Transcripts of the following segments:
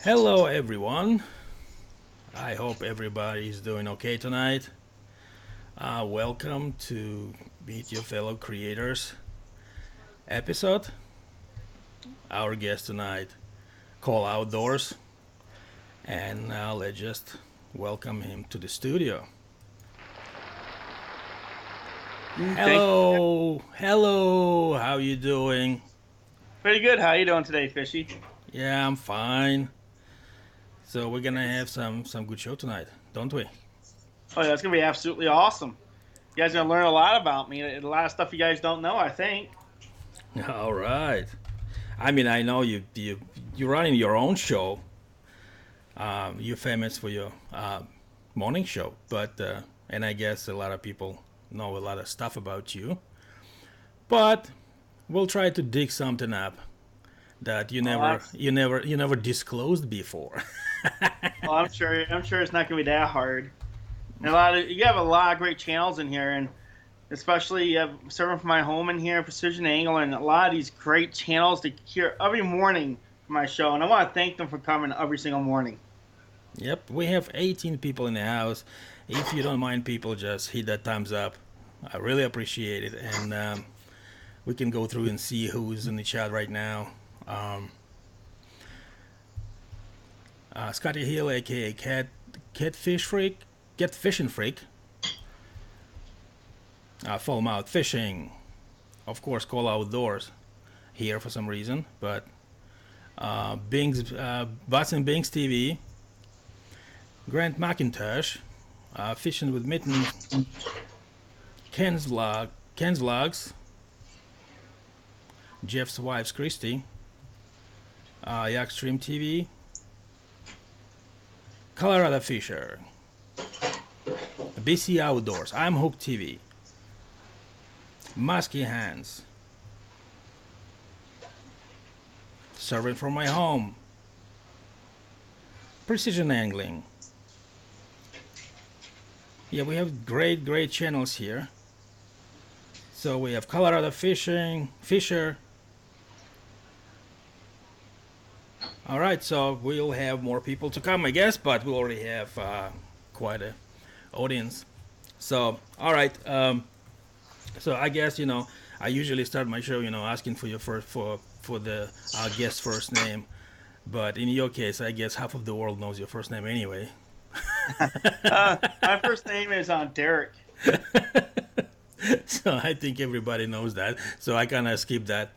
Hello, everyone. I hope everybody is doing okay tonight. Welcome to Meet Your Fellow Creators episode. Our guest tonight, Kohl Outdoors, and now let's just welcome him to the studio. Thank you. Hello. How you doing? Pretty good. How you doing today, Fishy? Yeah, I'm fine. So we're gonna have some good show tonight, don't we? Oh, yeah, that's gonna be absolutely awesome. You guys are gonna learn a lot about me. A lot of stuff you guys don't know, I think. All right. I mean, I know you're running your own show. You're famous for your morning show, but and I guess a lot of people know a lot of stuff about you. But we'll try to dig something up that you Oh, never that's. you never you never disclosed before. Oh, I'm sure. I'm sure it's not gonna be that hard. And you have a lot of great channels in here, and especially you have serving from my home in here, Precision Angle, and a lot of these great channels to hear every morning for my show. And I want to thank them for coming every single morning. Yep, we have 18 people in the house. If you don't mind, people, just hit that thumbs up. I really appreciate it, and we can go through and see who's in the chat right now. Um, Scotty Hill, aka Catfish Freak, Get Fishing Freak, Full Mouth Fishing, of course, Kohl Outdoors here for some reason, but Bing's Butts and Bing's TV, Grant McIntosh, Fishing with Mittens, Ken's Vlogs, Jeff's Wives Christy, Yakstream TV, Colorado Fisher, BC Outdoors, I'm Hook TV, Musky Hands, Serving from My Home, Precision Angling. Yeah, we have great channels here. So we have Colorado Fishing, Fisher. All right, so we'll have more people to come, I guess, but we already have quite a audience. So, all right. So I guess I usually start my show, asking for your first for the guest first name. But in your case, I guess half of the world knows your first name anyway. My first name is Derek. So I think everybody knows that. So I kind of skip that.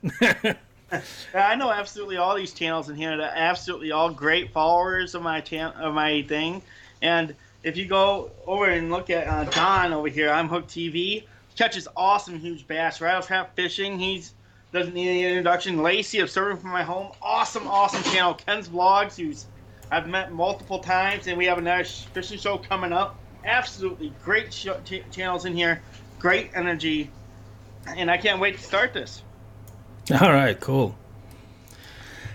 Yeah, I know absolutely all these channels in here. They're absolutely all great followers of of my thing. And if you go over and look at Don over here, I'm Hook TV. He catches awesome huge bass, rattle trap fishing. He's doesn't need any introduction. Lacey of Serving from My Home, awesome channel. Ken's Vlogs, who's I've met multiple times, and we have another fishing show coming up. Absolutely great channels in here, great energy, and I can't wait to start this. All right, cool.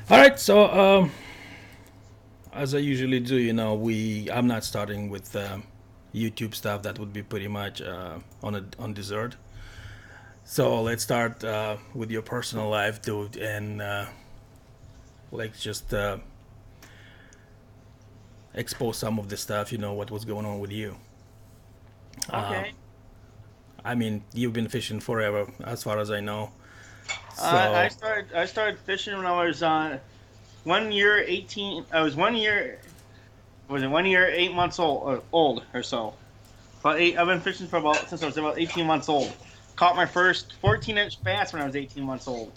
All right, so as I usually do, I'm not starting with YouTube stuff. That would be pretty much on dessert. So let's start with your personal life, dude, and let's just expose some of the stuff. What was going on with you. Uh, Okay. I mean, you've been fishing forever, as far as I know. I So, started fishing when I was 1 year 18. I was 1 year, was it 1 year 8 months old or so. But I've been fishing for about since I was about 18 months old. Caught my first 14-inch bass when I was 18 months old.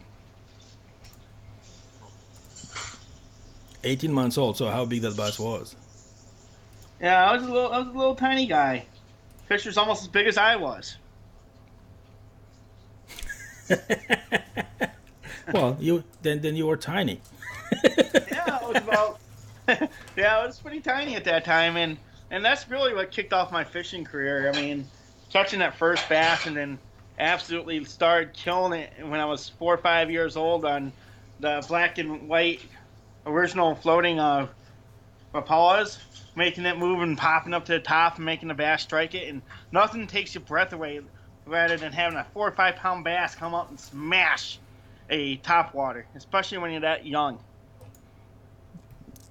18 months old. So how big that bass was? Yeah, I was a little tiny guy. Fish was almost as big as I was. Well, then you were tiny. Yeah, it was about. Yeah, it was pretty tiny at that time, and that's really what kicked off my fishing career. I mean, catching that first bass and then absolutely started killing it when I was 4 or 5 years old on the black and white original floating Rapalas, making it move and popping up to the top and making the bass strike it, and nothing takes your breath away rather than having a 4 or 5 pound bass come up and smash a top water, especially when you're that young.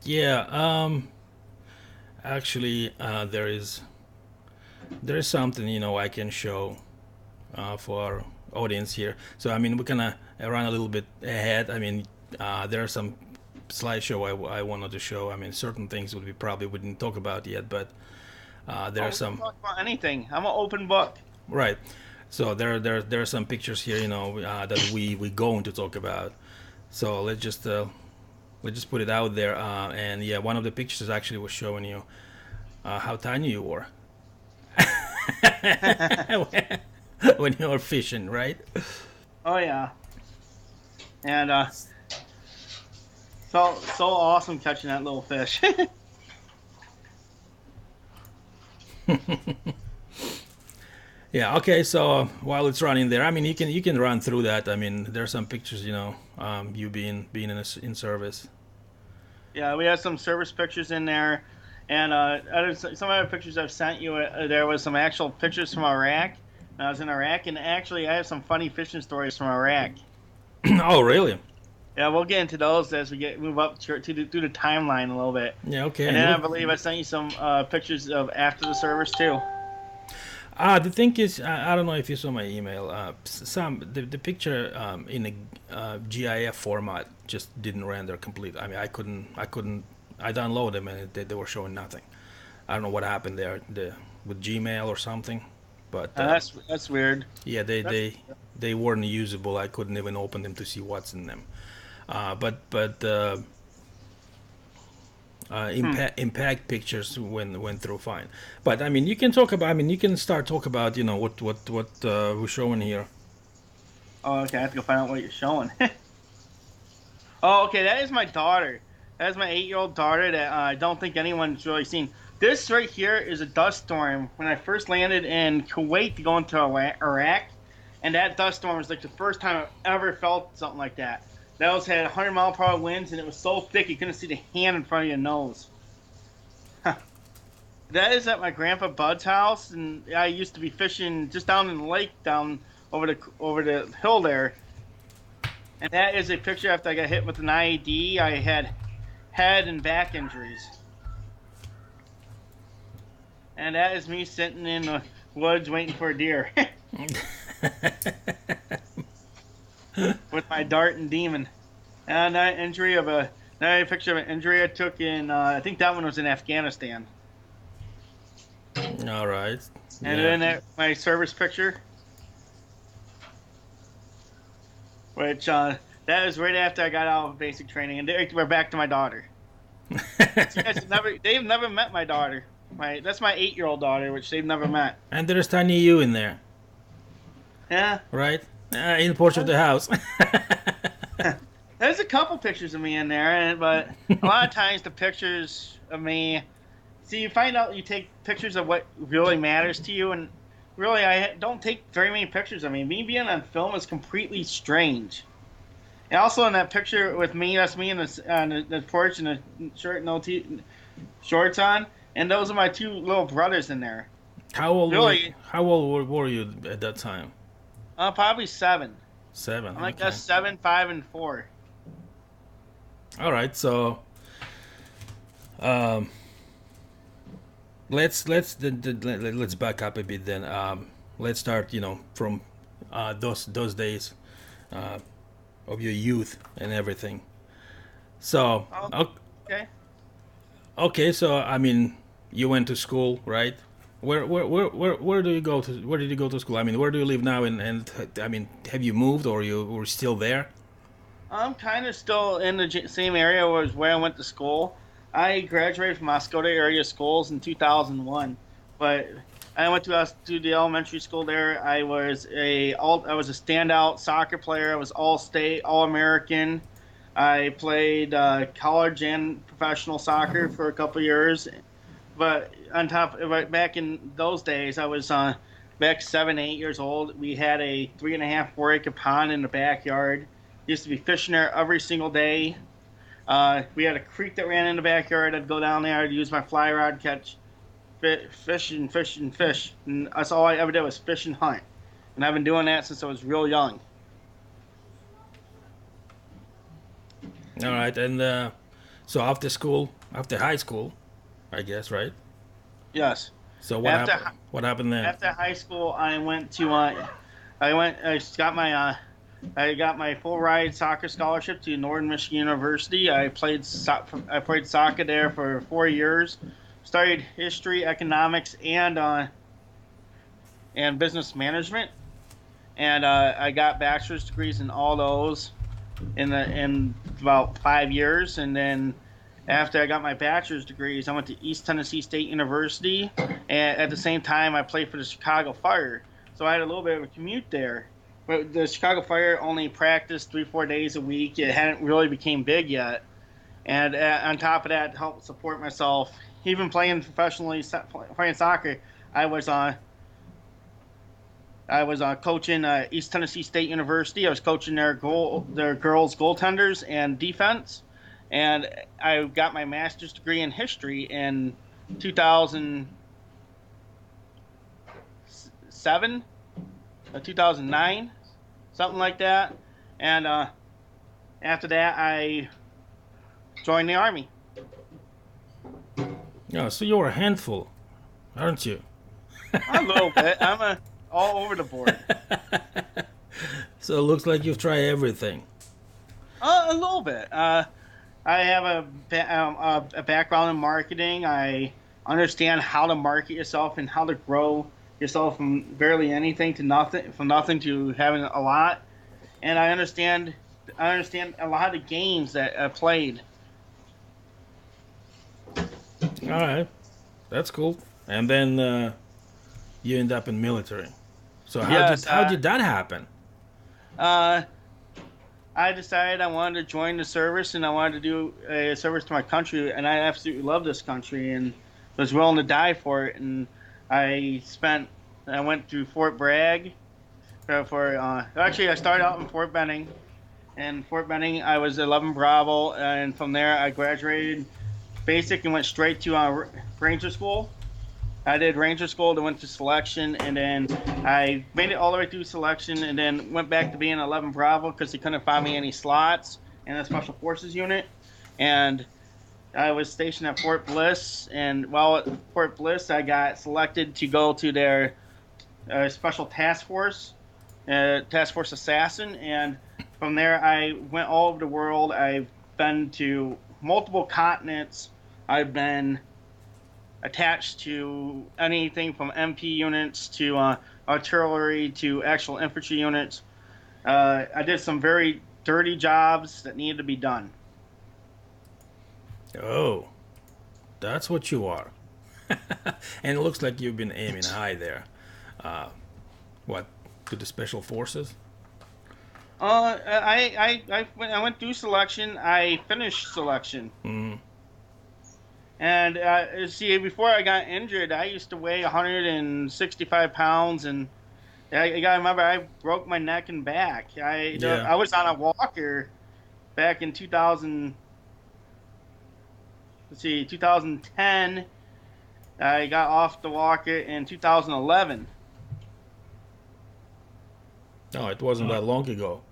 Yeah. Actually, there is something I can show for our audience here. So I mean, we're gonna run a little bit ahead. I mean, there are some slideshow I wanted to show. I mean, certain things we probably wouldn't talk about yet, but there Oh, are we can some. talk about anything. I'm an open book. Right. So there are some pictures here, that we going to talk about. So let's just put it out there. And yeah, one of the pictures actually was showing you how tiny you were when you were fishing, right? Oh yeah, and so awesome catching that little fish. Yeah. Okay. So while it's running there, I mean, you can run through that. I mean, there are some pictures, you being in service. Yeah, we had some service pictures in there, and some other pictures I've sent you. There was some actual pictures from Iraq. And I was in Iraq, and actually, I have some funny fishing stories from Iraq. Oh, really? Yeah, we'll get into those as we move up through the timeline a little bit. Yeah. Okay. And And then I look, believe I sent you some pictures of after the service too. the thing is, I don't know if you saw my email. The picture in the GIF format just didn't render complete. I mean, I couldn't. I downloaded them and they were showing nothing. I don't know what happened there, with Gmail or something, but That's weird. yeah, they That's, they they weren't usable. I couldn't even open them to see what's in them. But hmm. impact pictures went through fine. But I mean, you can talk about. I mean, you can start talk about what we're showing here. Oh, okay. I have to go find out what you're showing. Oh, okay. That is my daughter. That is my 8-year-old daughter that I don't think anyone's really seen. This right here is a dust storm. When I first landed in Kuwait to go into Iraq, and that dust storm was like the first time I've ever felt something like that. That was had 100-mile-per-hour winds, and it was so thick you couldn't see the hand in front of your nose. That is at my grandpa Bud's house, and I used to be fishing just down in the lake down over the hill there. And that is a picture after I got hit with an IED. I had head and back injuries. And that is me sitting in the woods waiting for a deer with my dart and demon. And another picture of an injury I took in, I think that one was in Afghanistan. All right. And Yeah. then my service picture, which that was right after I got out of basic training. And we're back to my daughter. So you guys they've never met my daughter. That's my 8-year-old daughter, which they've never met. And there's tiny you in there, Yeah. right? In the porch of the house. There's a couple pictures of me in there, but a lot of times the pictures of me. See, you find out you take pictures of what really matters to you, and really, I don't take very many pictures of me. Me being on film is completely strange. And also in that picture with me, that's me in the porch and a shirt, shorts on, and those are my two little brothers in there. Really, How old were you at that time? probably 7. 7. I'm like Okay. that's 7, 5, and 4. All right. So um, let's back up a bit then. Let's start. From those days uh, of your youth and everything. So Oh, okay. okay. So I mean, you went to school, right? Where do you go to? Where did you go to school? I mean, where do you live now? And I mean, have you moved or you were still there? I'm kind of still in the same area as where I went to school. I graduated from Oscoda area schools in 2001, but I went to the elementary school there. I was a standout soccer player. I was all state, all American. I played college and professional soccer for a couple years. But back in those days, I was back 7, 8 years old. We had a 3.5, 4 acre pond in the backyard. Used to be fishing there every single day. We had a creek that ran in the backyard. I'd go down there. I'd use my fly rod, catch fish and fish and fish. And that's all I ever did was fish and hunt. And I've been doing that since I was real young. All right, and So after high school, I guess, right? Yes. So what After happened? What happened then? after high school, I went to I got my full ride soccer scholarship to Northern Michigan University. I played soccer there for 4 years. Studied history, economics, and business management. And I got bachelor's degrees in all those in about 5 years. And then after I got my bachelor's degrees, I went to East Tennessee State University. And at the same time, I played for the Chicago Fire. So I had a little bit of a commute there. But the Chicago Fire only practiced 3-4 days a week. It hadn't really became big yet. And on top of that, to help support myself, even playing professionally, playing soccer, I was coaching East Tennessee State University. I was coaching their girls goaltenders and defense, and I got my master's degree in history in 2007, 2009, something like that. And after that, I joined the Army. Yeah, so you're a handful, aren't you? A little bit. All over the board. So it looks like you've tried everything. A little bit. I have a background in marketing. I understand how to market yourself and how to grow yourself from barely anything to nothing, from nothing to having a lot. And I understand a lot of the games that I played. All right, that's cool. And then you end up in military. So how did that happen? I decided I wanted to join the service and I wanted to do a service to my country, and I absolutely love this country and was willing to die for it. And I went to Fort Bragg actually I started out in Fort Benning. In Fort Benning, I was 11 Bravo, and from there I graduated basic and went straight to Ranger School. I did Ranger School, then went to selection, and then I made it all the way through selection, and then went back to being 11 Bravo because they couldn't find me any slots in the Special Forces unit. And I was stationed at Fort Bliss, and while at Fort Bliss, I got selected to go to their Special Task Force Assassin, and from there I went all over the world. I've been to multiple continents. I've been attached to anything from MP units to artillery to actual infantry units. I did some very dirty jobs that needed to be done. Oh, that's what you are. And it looks like you've been aiming high there. What, to the special forces? I went through selection. I finished selection. Mm. And see, before I got injured, I used to weigh 165 pounds, and you gotta remember, I broke my neck and back. I was on a walker back in 2010. I got off the walker in 2011. No, it wasn't that long ago.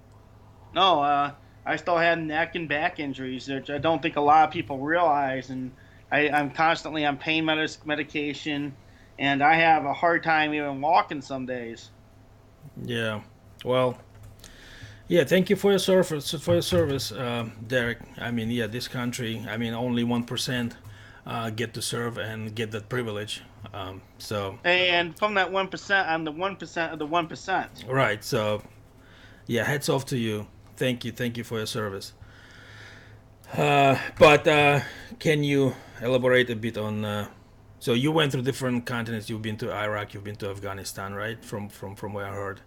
No, I still had neck and back injuries, which I don't think a lot of people realize, and I'm constantly on pain medication, and I have a hard time even walking some days. Yeah, well, yeah. Thank you for your service, Derek. I mean, yeah, this country. I mean, only 1% get to serve and get that privilege. So. And from that 1%, I'm the 1% of the 1%. Right. So, yeah, hats off to you. Thank you for your service. But can you elaborate a bit on? So you went through different continents. You've been to Iraq. You've been to Afghanistan, right? From what I heard.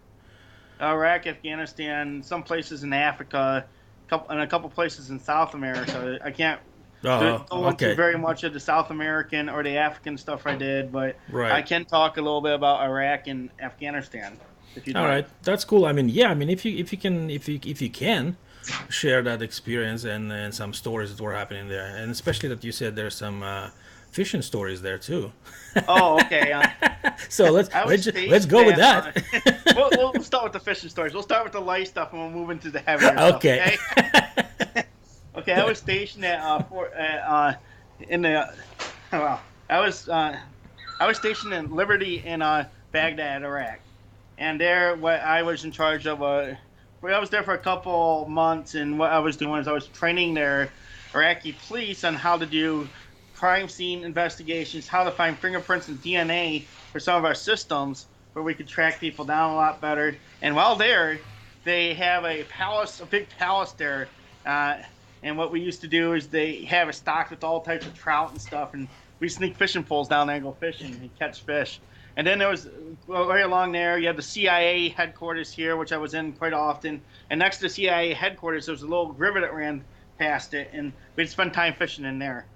Iraq, Afghanistan, some places in Africa, and a couple places in South America. I can't go into very much of the South American or the African stuff I did, but right. I can talk a little bit about Iraq and Afghanistan. All right, that's cool. I mean, yeah. I mean, if you can share that experience and some stories that were happening there, and especially that you said there's some fishing stories there too. Oh, okay. So let's go with that. We'll start with the fishing stories. We'll start with the light stuff, and we'll move into the heavier stuff. Okay. Okay, I was stationed at in the well, I was I was stationed in Liberty in Baghdad, Iraq, and there what I was in charge of. Well, I was there for a couple months, and what I was doing is I was training their Iraqi police on how to do crime scene investigations, how to find fingerprints and DNA for some of our systems, where we could track people down a lot better. And while there, they have a palace, a big palace there. Uh, and what we used to do is they have it stocked with all types of trout and stuff, and we sneak fishing poles down there and go fishing and catch fish. And then there was right along there, you have the CIA headquarters here, which I was in quite often. And next to the CIA headquarters, there was a little river that ran past it, and we'd spend time fishing in there.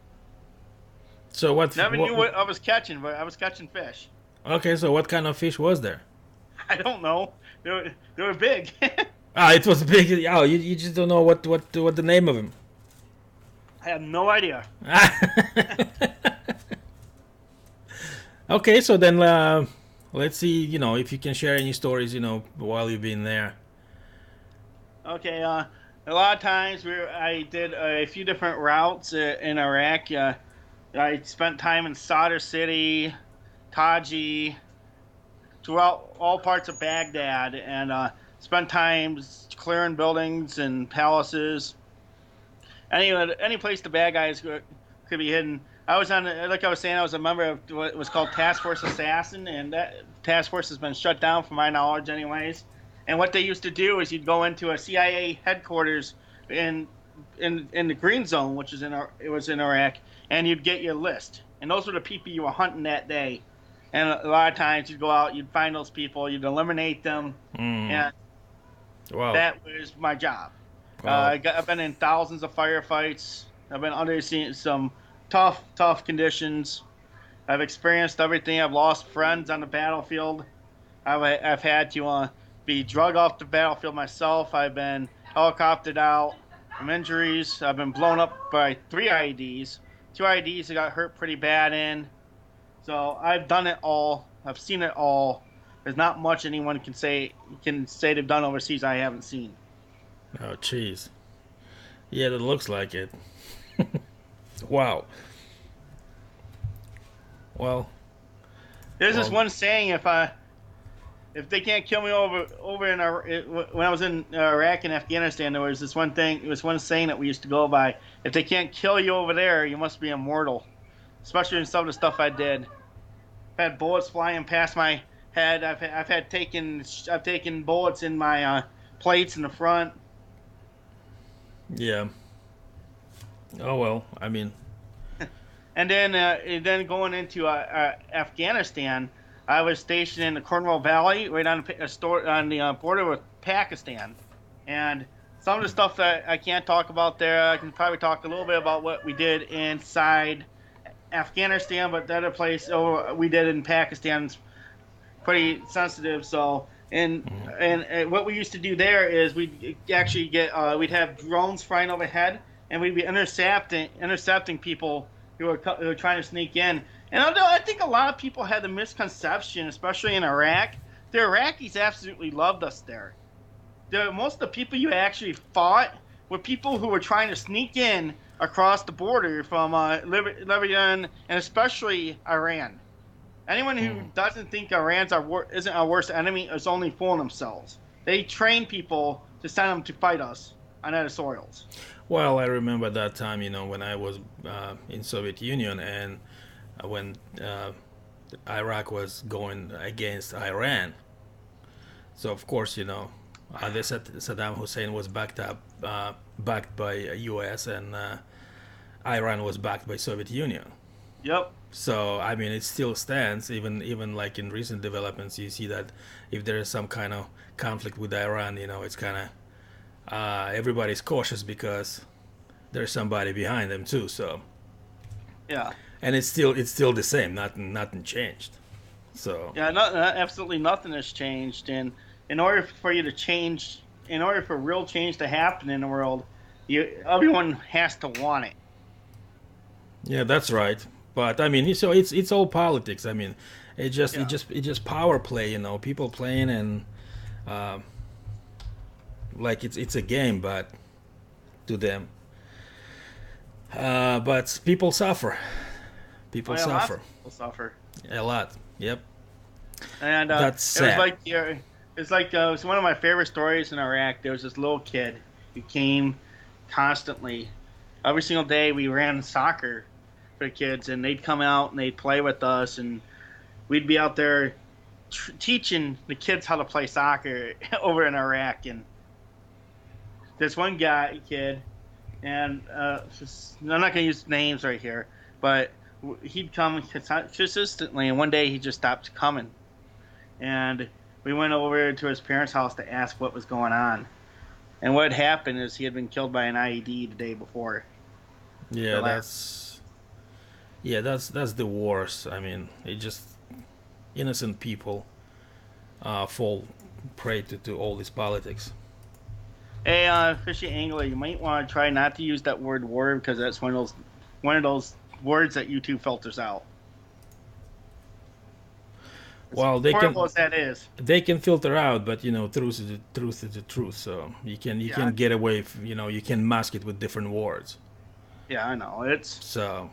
So Never knew what I was catching, but I was catching fish. Okay, so what kind of fish was there? I don't know. They were big. Ah, it was big. Oh, you just don't know what the name of him. I have no idea. Okay, so then let's see, if you can share any stories, while you've been there. Okay, a lot of times I did a few different routes in Iraq. I spent time in Sadr City, Taji, throughout all parts of Baghdad, and spent time clearing buildings and palaces. Any place the bad guys could be hidden. I was like I was saying, I was a member of what was called Task Force Assassin, and that task force has been shut down, from my knowledge, anyways. And what they used to do is you'd go into a CIA headquarters in the Green Zone, which is it was in Iraq, and you'd get your list, and those were the people you were hunting that day. And a lot of times you'd go out, you'd find those people, you'd eliminate them, and wow. that was my job. Wow. I've been in thousands of firefights. I've been under some tough conditions. I've experienced everything. I've lost friends on the battlefield. I've had to be drugged off the battlefield myself. I've been helicoptered out from injuries. I've been blown up by 3 IEDs. 2 IEDs I got hurt pretty bad in. So I've done it all. I've seen it all. There's not much anyone can say they've done overseas I haven't seen. Oh, jeez. Yeah, that looks like it. Wow. Well, there's this one saying: if they can't kill me over in when I was in Iraq and Afghanistan, there was this one thing. It was one saying that we used to go by: if they can't kill you over there, you must be immortal. Especially in some of the stuff I did. I've had bullets flying past my head. I've taken bullets in my plates in the front. Yeah. Oh well, I mean. And then going into Afghanistan, I was stationed in the Cornwall Valley, right on the border with Pakistan. And some of the stuff that I can't talk about there, I can probably talk a little bit about what we did inside Afghanistan, but the other place we did in Pakistan is pretty sensitive. So, and what we used to do there is we'd actually we'd have drones flying overhead, and we'd be intercepting people who were trying to sneak in. And although I think a lot of people had the misconception, especially in Iraq, the Iraqis absolutely loved us there. Most of the people you actually fought were people who were trying to sneak in across the border from Lebanon and especially Iran. Anyone who doesn't think Iran's isn't our worst enemy is only fooling themselves. They train people to send them to fight us on other soils. Well, I remember that time, when I was in Soviet Union and when Iraq was going against Iran. So of course, Saddam Hussein was backed by U.S. and Iran was backed by Soviet Union. Yep. So I mean, it still stands. Even like in recent developments, you see that if there is some kind of conflict with Iran, it's kind of everybody's cautious because there's somebody behind them too. So yeah, and it's still the same. Nothing changed. So yeah, absolutely nothing has changed. And in order for real change to happen in the world, everyone has to want it. Yeah, that's right. But I mean, so it's all politics. I mean, it just power play. People playing and like it's a game, but to them. But people suffer. Oh People yeah, lots suffer of people suffer. a lot. Yep, And that's it was sad. like it was one of my favorite stories in Iraq. There was this little kid who came constantly. Every single day we ran soccer for the kids, and they'd come out and they'd play with us, and we'd be out there teaching the kids how to play soccer over in Iraq. And this one kid, and I'm not going to use names right here, but he'd come consistently, and one day he just stopped coming. And we went over to his parents' house to ask what was going on. And what happened is he had been killed by an IED the day before. Yeah, that's the worst. I mean, it just innocent people fall prey to all this politics. Hey, Fishy Angler, you might want to try not to use that word "war" because that's one of those words that YouTube filters out. As Well, they horrible can as that is. filter out, but truth is the truth. So you can Yeah, get away. You can mask it with different words. yeah, I know. It's So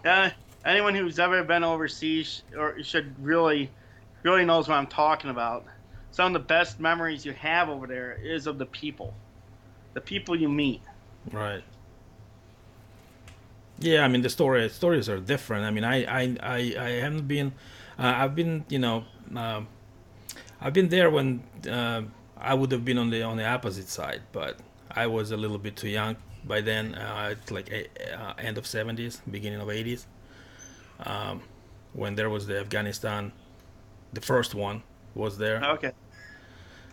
anyone who's ever been overseas or should really knows what I'm talking about. Some of the best memories you have over there is of the people you meet. right. Yeah, I mean the stories are different. I mean, I haven't been. I've been I've been there when I would have been on the opposite side, but I was a little bit too young by then. It's like end of '70s, beginning of '80s, when there was the Afghanistan. The first one was there, Okay.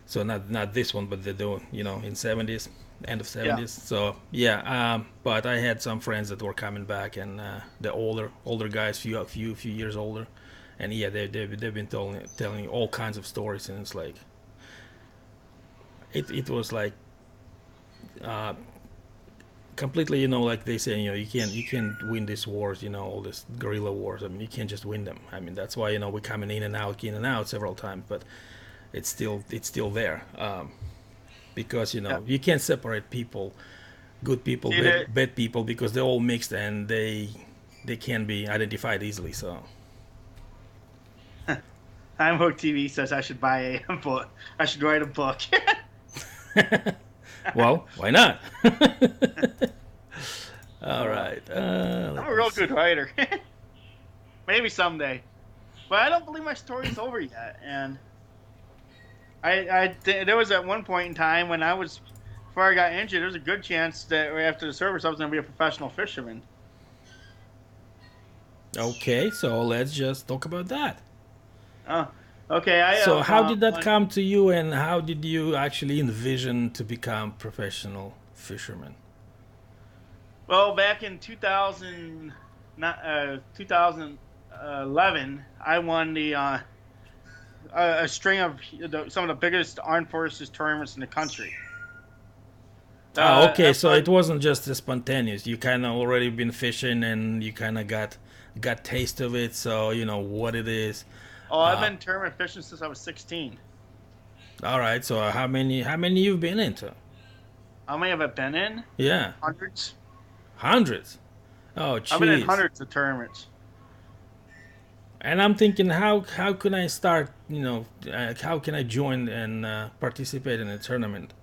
so not this one, but in '70s, end of Yeah. '70s. So yeah, but I had some friends that were coming back, and the older guys, few years older, and yeah, they've been telling all kinds of stories, and it's like it was like uh, completely, like they say, you can't win these wars, all these guerrilla wars. I mean, you can't just win them. I mean, that's why we're coming in and out several times, but it's still there, because Yeah. you can't separate people, good people, See that? bad people, because they're all mixed and they can be identified easily. So I'm Hook TV says I should buy a book. I should write a book. well, why not? All right, I'm let a me real see. good writer. Maybe someday, but I don't believe my story's over yet. And there was at one point in time when before I got injured, there was a good chance that after the service I was going to be a professional fisherman. Okay, so let's just talk about that. Uh, okay, I So how did that on, come to you, and how did you actually envision to become professional fisherman? well, back in 2011, I won a string of some of the biggest armed forces tournaments in the country. Okay, I so it won. wasn't just a spontaneous. You kind of already been fishing, and you kind of got taste of it, so you know what it is. Oh, I've Uh, been tournament fishing since I was 16. all right, so how many you've been into? How many have I been in? Yeah, Hundreds. hundreds. Oh, I've been in jeez. hundreds of tournaments. And I'm thinking, how can I start? How can I join and participate in a tournament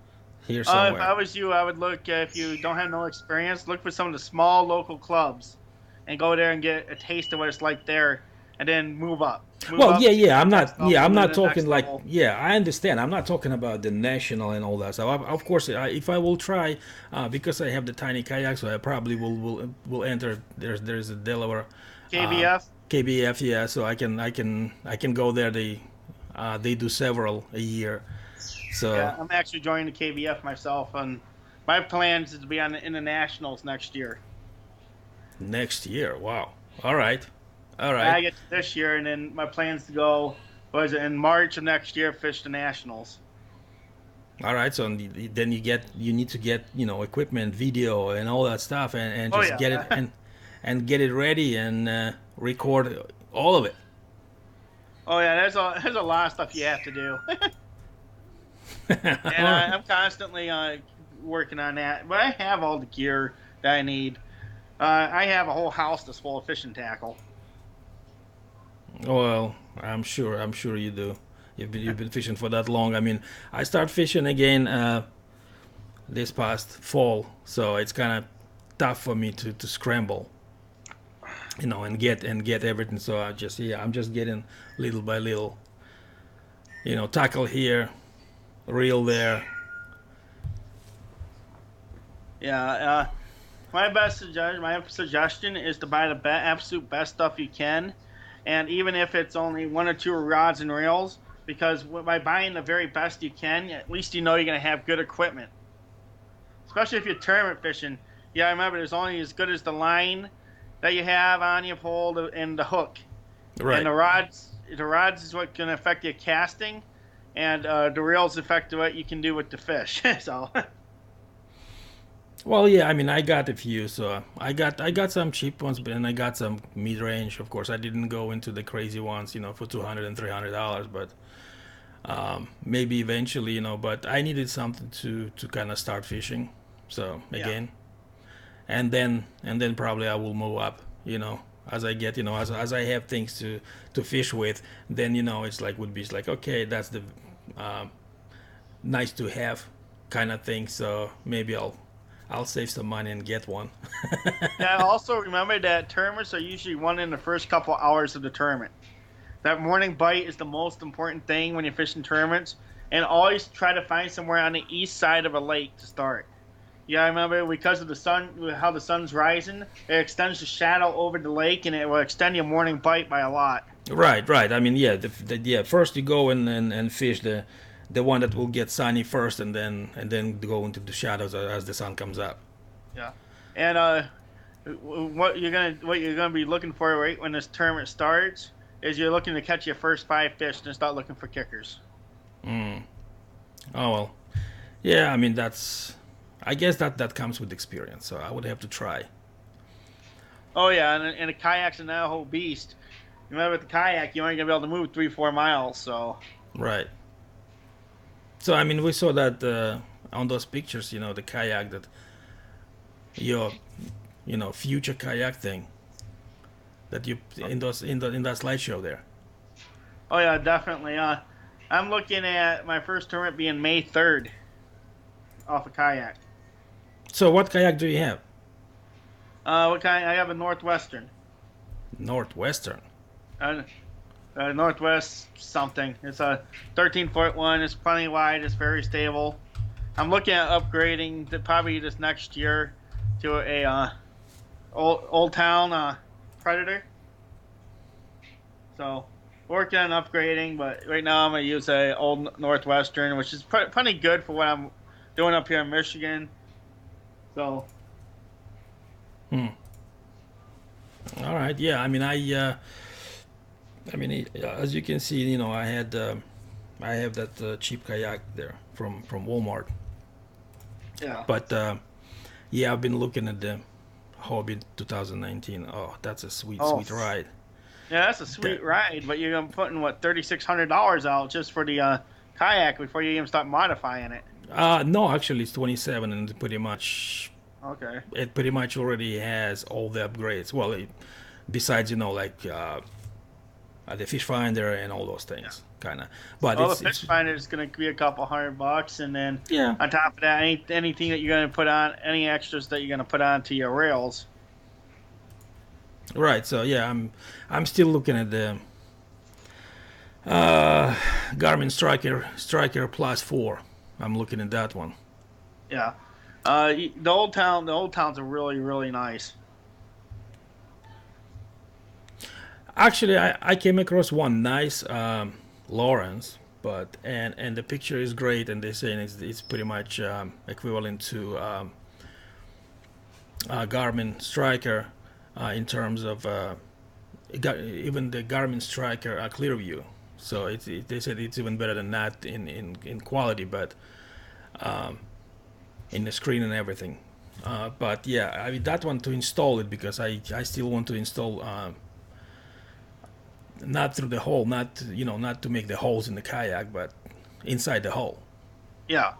here If I somewhere? was you, I would look, if you don't have no experience, look for some of the small local clubs and go there and get a taste of what it's like there, and then move up. Move Well, up yeah, to yeah. the I'm not. next Yeah, level, I'm and then not the talking next like. level. Yeah, I understand. I'm not talking about the national and all that. So of course, if I will try, because I have the tiny kayak, so I probably will enter. There's a Delaware, uh, KBF. KBF. Yeah, so I can go there. They do several a year. So Yeah, I'm actually joining the KBF myself, and my plans is to be on the internationals next year. next year, wow. All right, all right. I get to this year, and then my plans to go. Was it in March of next year? Fish the nationals. All right, so then you need to get equipment, video, and all that stuff, and Oh just get it yeah. and get it ready and record all of it. Oh yeah. There's a lot of stuff you have to do, and All right. I'm constantly working on that. But I have all the gear that I need. I have a whole house that's full of fishing tackle. Well, I'm sure you do. You've been fishing for that long. I mean, I start fishing again this past fall, so it's kind of tough for me to scramble, and get everything. So I'm just getting little by little, tackle here, reel there. Yeah. My suggestion is to buy the absolute best stuff you can, and even if it's only one or two rods and reels, because by buying the very best you can, at least you know you're gonna have good equipment. Especially if you're tournament fishing. Yeah, I remember there's only as good as the line that you have on your pole and the hook, and Right. the rods is what can affect your casting, and the reels affect what you can do with the fish. So. Well, yeah. I mean, I got a few, so I got some cheap ones, but then I got some mid range. Of course, I didn't go into the crazy ones, for $200 and $300, but maybe eventually, But I needed something to kind of start fishing. So Yeah. again, and then probably I will move up, as I get, as I have things to fish with. Then it's like would be it's like, okay, that's the uh, nice to have kind of thing. So maybe I'll save some money and get one. Yeah, also remember that tournaments are usually won in the first couple hours of the tournament. That morning bite is the most important thing when you're fishing tournaments, and always try to find somewhere on the east side of a lake to start. Yeah, I remember because of the sun, how the sun's rising, it extends the shadow over the lake, and it will extend your morning bite by a lot. Right, right. I mean, yeah, yeah. First you go and fish the one that will get sunny first, and then go into the shadows as the sun comes up. Yeah, and what you're gonna be looking for right when this tournament starts is you're looking to catch your first five fish and start looking for kickers. Mm. Oh well, yeah. I mean, I guess that comes with experience. So I would have to try. Oh yeah, and the kayak's a whole beast. Remember with the kayak, you're only gonna be able to move 3-4 miles. So Right. So I mean, we saw that on those pictures. The kayak that your future kayak thing that you in that slideshow there. oh yeah, definitely. I'm looking at my first tournament being May 3rd off a kayak. So what kayak do you have? What kind? I have a Northwestern. Northwestern. Uh, Northwest something. It's a 13-foot one. It's plenty wide. It's very stable. I'm looking at upgrading probably this next year to a old town Predator. So working on upgrading, but right now I'm gonna use a old Northwestern, which is plenty good for what I'm doing up here in Michigan. So Hmm. All right. Yeah. I mean, as you can see, I have that cheap kayak there from Walmart. yeah. But yeah, I've been looking at the Hobby 2019. Oh, that's a sweet, Oh, sweet ride. yeah, that's a That sweet ride, but you're gonna putting what $3,600 out just for the kayak before you even start modifying it. no, actually, it's 27, and Okay. it pretty much already has all the upgrades. Well, besides like the fish finder and all those Yeah. things, kind of. But Well, the it's fish finder is going to be a couple $100, and then yeah. on top of that, anything that you're going to put on, any extras that you're going to put on to your rails. Right. So yeah, I'm still looking at the uh, Garmin Striker Plus 4. I'm looking at that one. Yeah. The old towns are really really nice. Actually, I came across one nice Lawrence, but and the picture is great, and they're saying it's pretty much equivalent to Garmin Striker in terms of even the Garmin Striker Clearview. So they said it's even better than that in quality, but in the screen and everything. But yeah, I mean that one to install it because I still want to install not through the hole, not to make the holes in the kayak, but inside the hole. Yeah.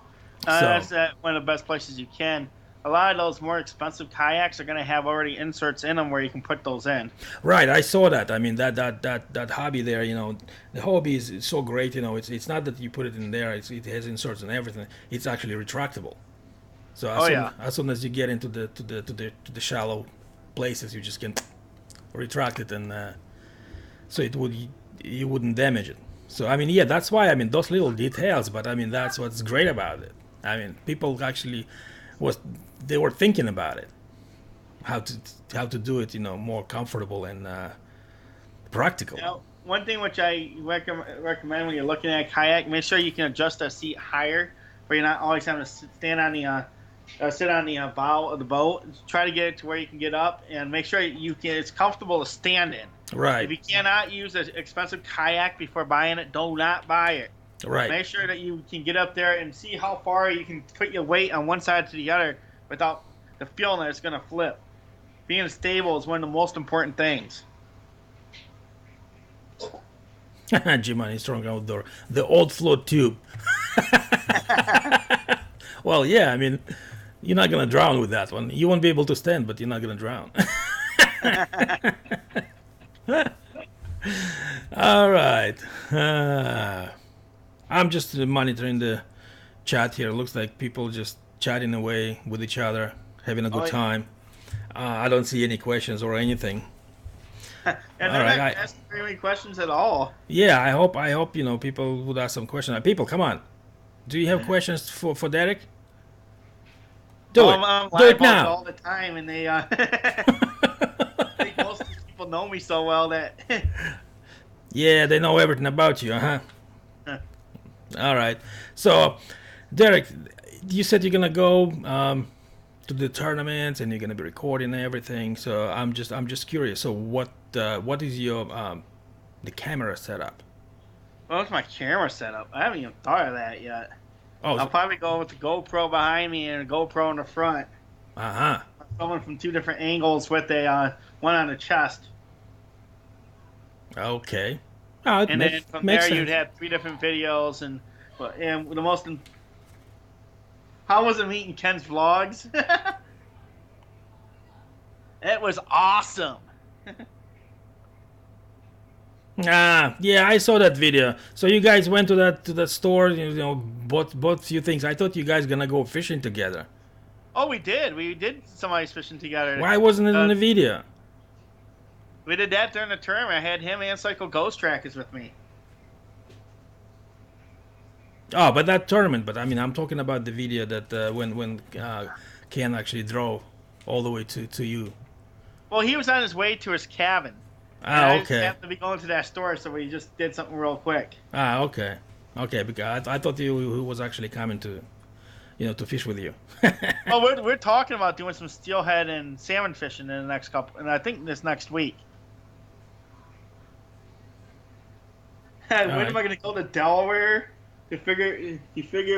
So That's one of the best places you can a lot of those more expensive kayaks are going to have already inserts in them where you can put those in. Right, I saw that. I mean, that hobby there, the hobby is so great. It's not that you put it in there. It has inserts and everything. It's actually retractable. So as soon as you get into the shallow places, you just can retract it, and so you wouldn't damage it. So I mean, yeah, that's why, I mean, those little details. But I mean, that's what's great about it. I mean, people actually they were thinking about it, how to do it, more comfortable and practical. One thing which I recommend when you're looking at a kayak, make sure you can adjust the seat higher, where you're not always having to sit on the bow of the boat. Try to get it to where you can get up, and make sure it's comfortable to stand in. Right. If you cannot use an expensive kayak before buying it, do not buy it. Right. Make sure that you can get up there and see how far you can put your weight on one side to the other without the feeling that it's going to flip. Being stable is one of the most important things. Jimani Strong Outdoor, the old float tube. Well, yeah, I mean, you're not gonna drown with that one. You won't be able to stand, but you're not gonna drown. All right. I'm just monitoring the chat here. Looks like people just chatting away with each other, having a good time. I don't see any questions or anything. And they're not asking very many questions at all. Yeah, I hope people would ask some questions. People, come on. Do you have questions for Derek? Do it. I'm Do it now. now. All the time, and they I think most of these people know me so well that. Yeah, they know everything about you, huh? All right. So, Derek, you said you're gonna go to the tournaments and you're gonna be recording everything. So I'm just curious. So what is your the camera setup? Well, it's my camera setup. I haven't even thought of that yet. Oh, I'll probably go with the GoPro behind me and a GoPro in the front. Uh-huh. Someone from two different angles with a one on the chest. Okay. And then from there you'd have 3 different videos and the most. How was it meeting Ken's vlogs? It was awesome. Yeah, I saw that video. So you guys went to that store, bought few things. I thought you guys gonna go fishing together. Oh, we did. We did some ice fishing together. Why wasn't it in the video? We did that during the tournament. I had him and Cycle Ghost Trackers with me. Oh, but that tournament. But I mean, I'm talking about the video that when Ken actually drove all the way to you. Well, he was on his way to his cabin. Okay. I just happened to be going to that store, so we just did something real quick. Okay. Because I thought he was actually coming to fish with you. Well, we're talking about doing some steelhead and salmon fishing in the next couple, and I think this next week. When am I going to go to Delaware to figure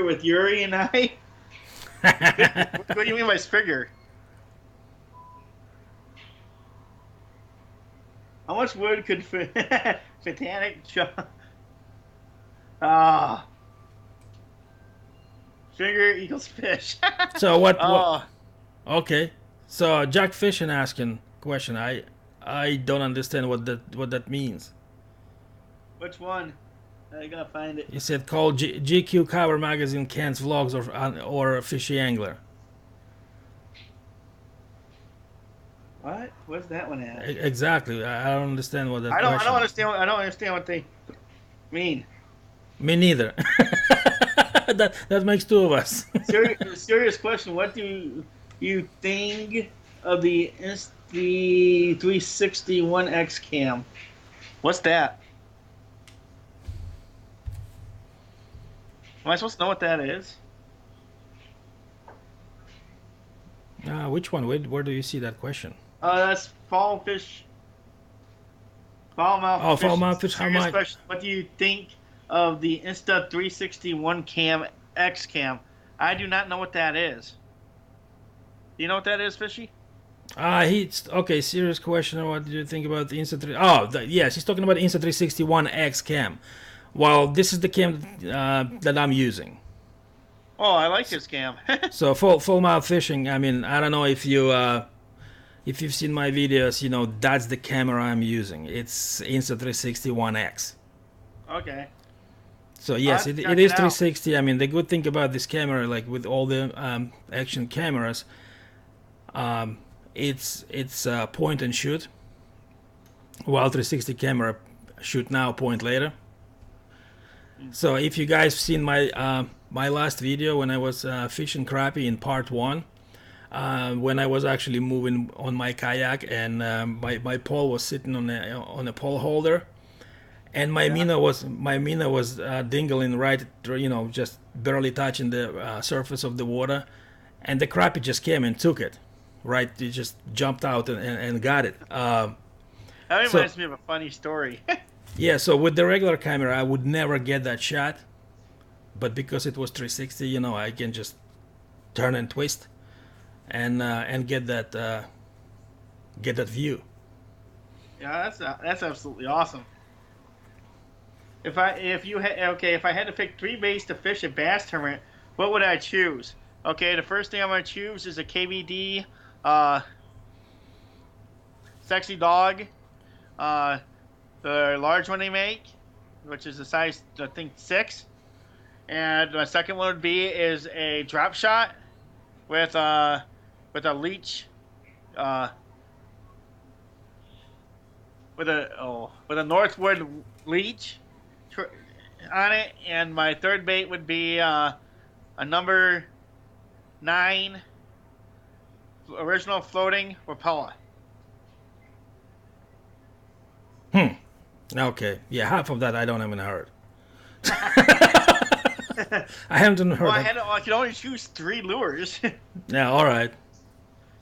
with Yuri and I? What do you mean by figure? How much wood could Titanic chop? Figure equals fish. So what? Okay. So Jack Fishing asking question. I don't understand what that means. Which one? I gotta find it. You said call GQ Cover Magazine Ken's Vlogs or Fishy Angler. What? What's that one at? Exactly. I don't understand what that. I don't understand what they mean. Me neither. that makes 2 of us. Serious question. What do you think of the Insta360 cam? What's that? Am I supposed to know what that is? Which one? Where do you see that question? That's Foulmouth Fish. Foulmouth Fish. How much? Question. What do you think of the Insta360 Cam X Cam? I do not know what that is. Do you know what that is, Fishy? Okay. Serious question. What do you think about the Insta3? Yes, he's talking about the Insta360 X Cam. Well, this is the cam that I'm using. Oh, I like this cam. So full mouth fishing. I mean, I don't know if you've seen my videos. That's the camera I'm using. It's Insta360 One X. Okay. So I'll yes, have to it check it is out. 360. I mean, the good thing about this camera, like with all the action cameras, it's point and shoot, while 360 camera shoot now, point later. So if you guys seen my last video when I was fishing crappie in part one, when I was actually moving on my kayak and my pole was sitting on a pole holder, and Yeah. my mina was dingling right, just barely touching the surface of the water, and the crappie just came and took it, right? It just jumped out and got it. That So reminds me of a funny story. yeah, so with the regular camera, I would never get that shot, but because it was 360, I can just turn and twist and get that view. Yeah, that's absolutely awesome. If I had to pick three baits to fish a bass tournament, what would I choose? Okay, the first thing I'm gonna choose is a KVD, uh, sexy dog, uh, the large one they make, which is the size I think 6. And my second one would be is a drop shot with with a leech, uh, with a Northwood leech on it. And my third bait would be a number 9 original floating Rapala. Hmm. Okay. Yeah, half of that I don't even heard. I haven't Well, heard that. I could only choose 3 lures. Yeah. All right.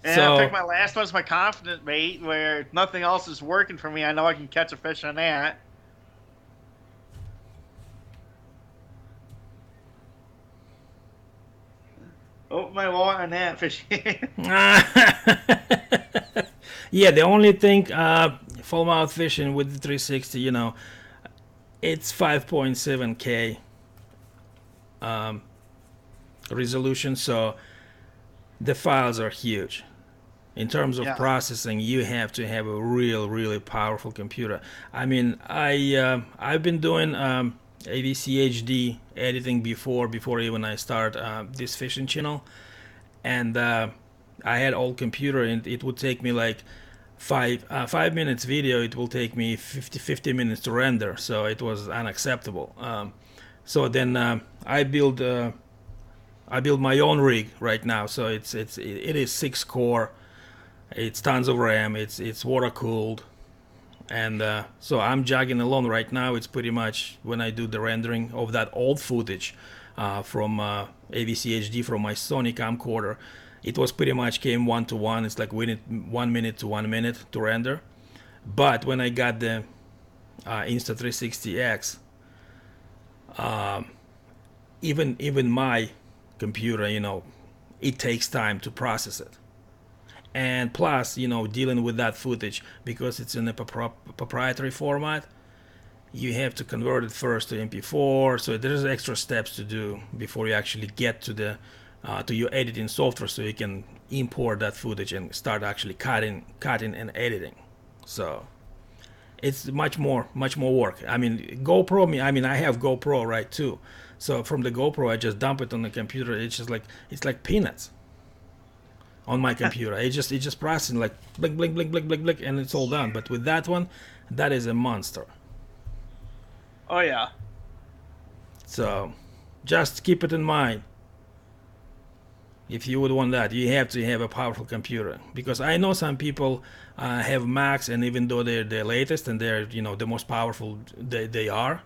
And I picked So my last one's my confident bait, where if nothing else is working for me, I know I can catch a fish on that. Open my wallet on that fish. yeah, the only thing full mouth fishing with the 360, it's 5.7K resolution, so the files are huge. In terms of Yeah. processing, you have to have a really powerful computer. I mean, I've been doing AVCHD editing before even I start this fishing channel, and I had old computer, and it would take me like 5 minutes video. It will take me 50 minutes to render, so it was unacceptable. So then I build my own rig right now. So it is 6 core. It's tons of RAM. It's water cooled, and so I'm jogging along right now. It's pretty much when I do the rendering of that old footage from AVCHD from my Sony camcorder. It was pretty much came 1 to 1. It's like 1 minute to 1 minute to render. But when I got the Insta360X, even my computer, it takes time to process it. And plus, dealing with that footage, because it's in a proprietary format, you have to convert it first to MP4. So there's extra steps to do before you actually get to your editing software, so you can import that footage and start actually cutting and editing. So it's much more work. I mean, I mean, I have GoPro, right, too. So from the GoPro, I just dump it on the computer. It's like peanuts on my computer. It's just processing, like blink, blink, blink, blink, blink, blink, and it's all done. But with that one, that is a monster. Oh yeah. So just keep it in mind. If you would want that, you have to have a powerful computer, because I know some people have Macs, and even though they're the latest and they're the most powerful they are,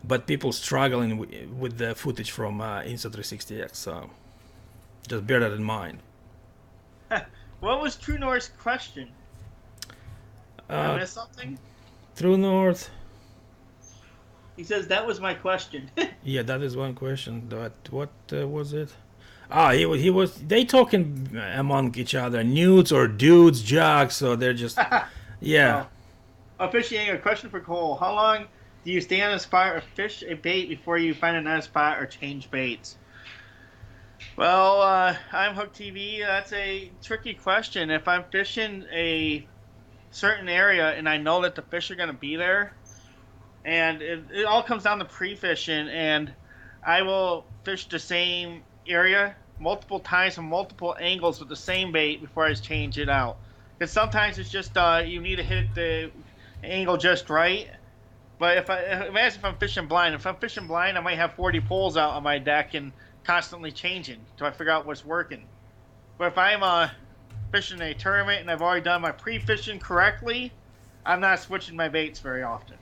but people struggling with the footage from Insta360X. So just bear that in mind. What was True North's question? Did I Uh, miss something? True North. He says that was my question. Yeah, that is one question. But what was it? Ah, he was. They talking among each other, nudes or dudes, jogs. So they're just, yeah. Oh, officiating a question for Cole. How long do you stay on a spot or fish a bait before you find another spot or change baits? Well, I'm Hook TV. That's a tricky question. If I'm fishing a certain area and I know that the fish are going to be there, and it all comes down to pre-fishing, and I will fish the same area multiple times from multiple angles with the same bait before I change it out. Because sometimes it's just you need to hit the angle just right. But imagine if I'm fishing blind. If I'm fishing blind, I might have 40 poles out on my deck and constantly changing till I figure out what's working. But if I'm fishing a tournament and I've already done my pre-fishing correctly, I'm not switching my baits very often.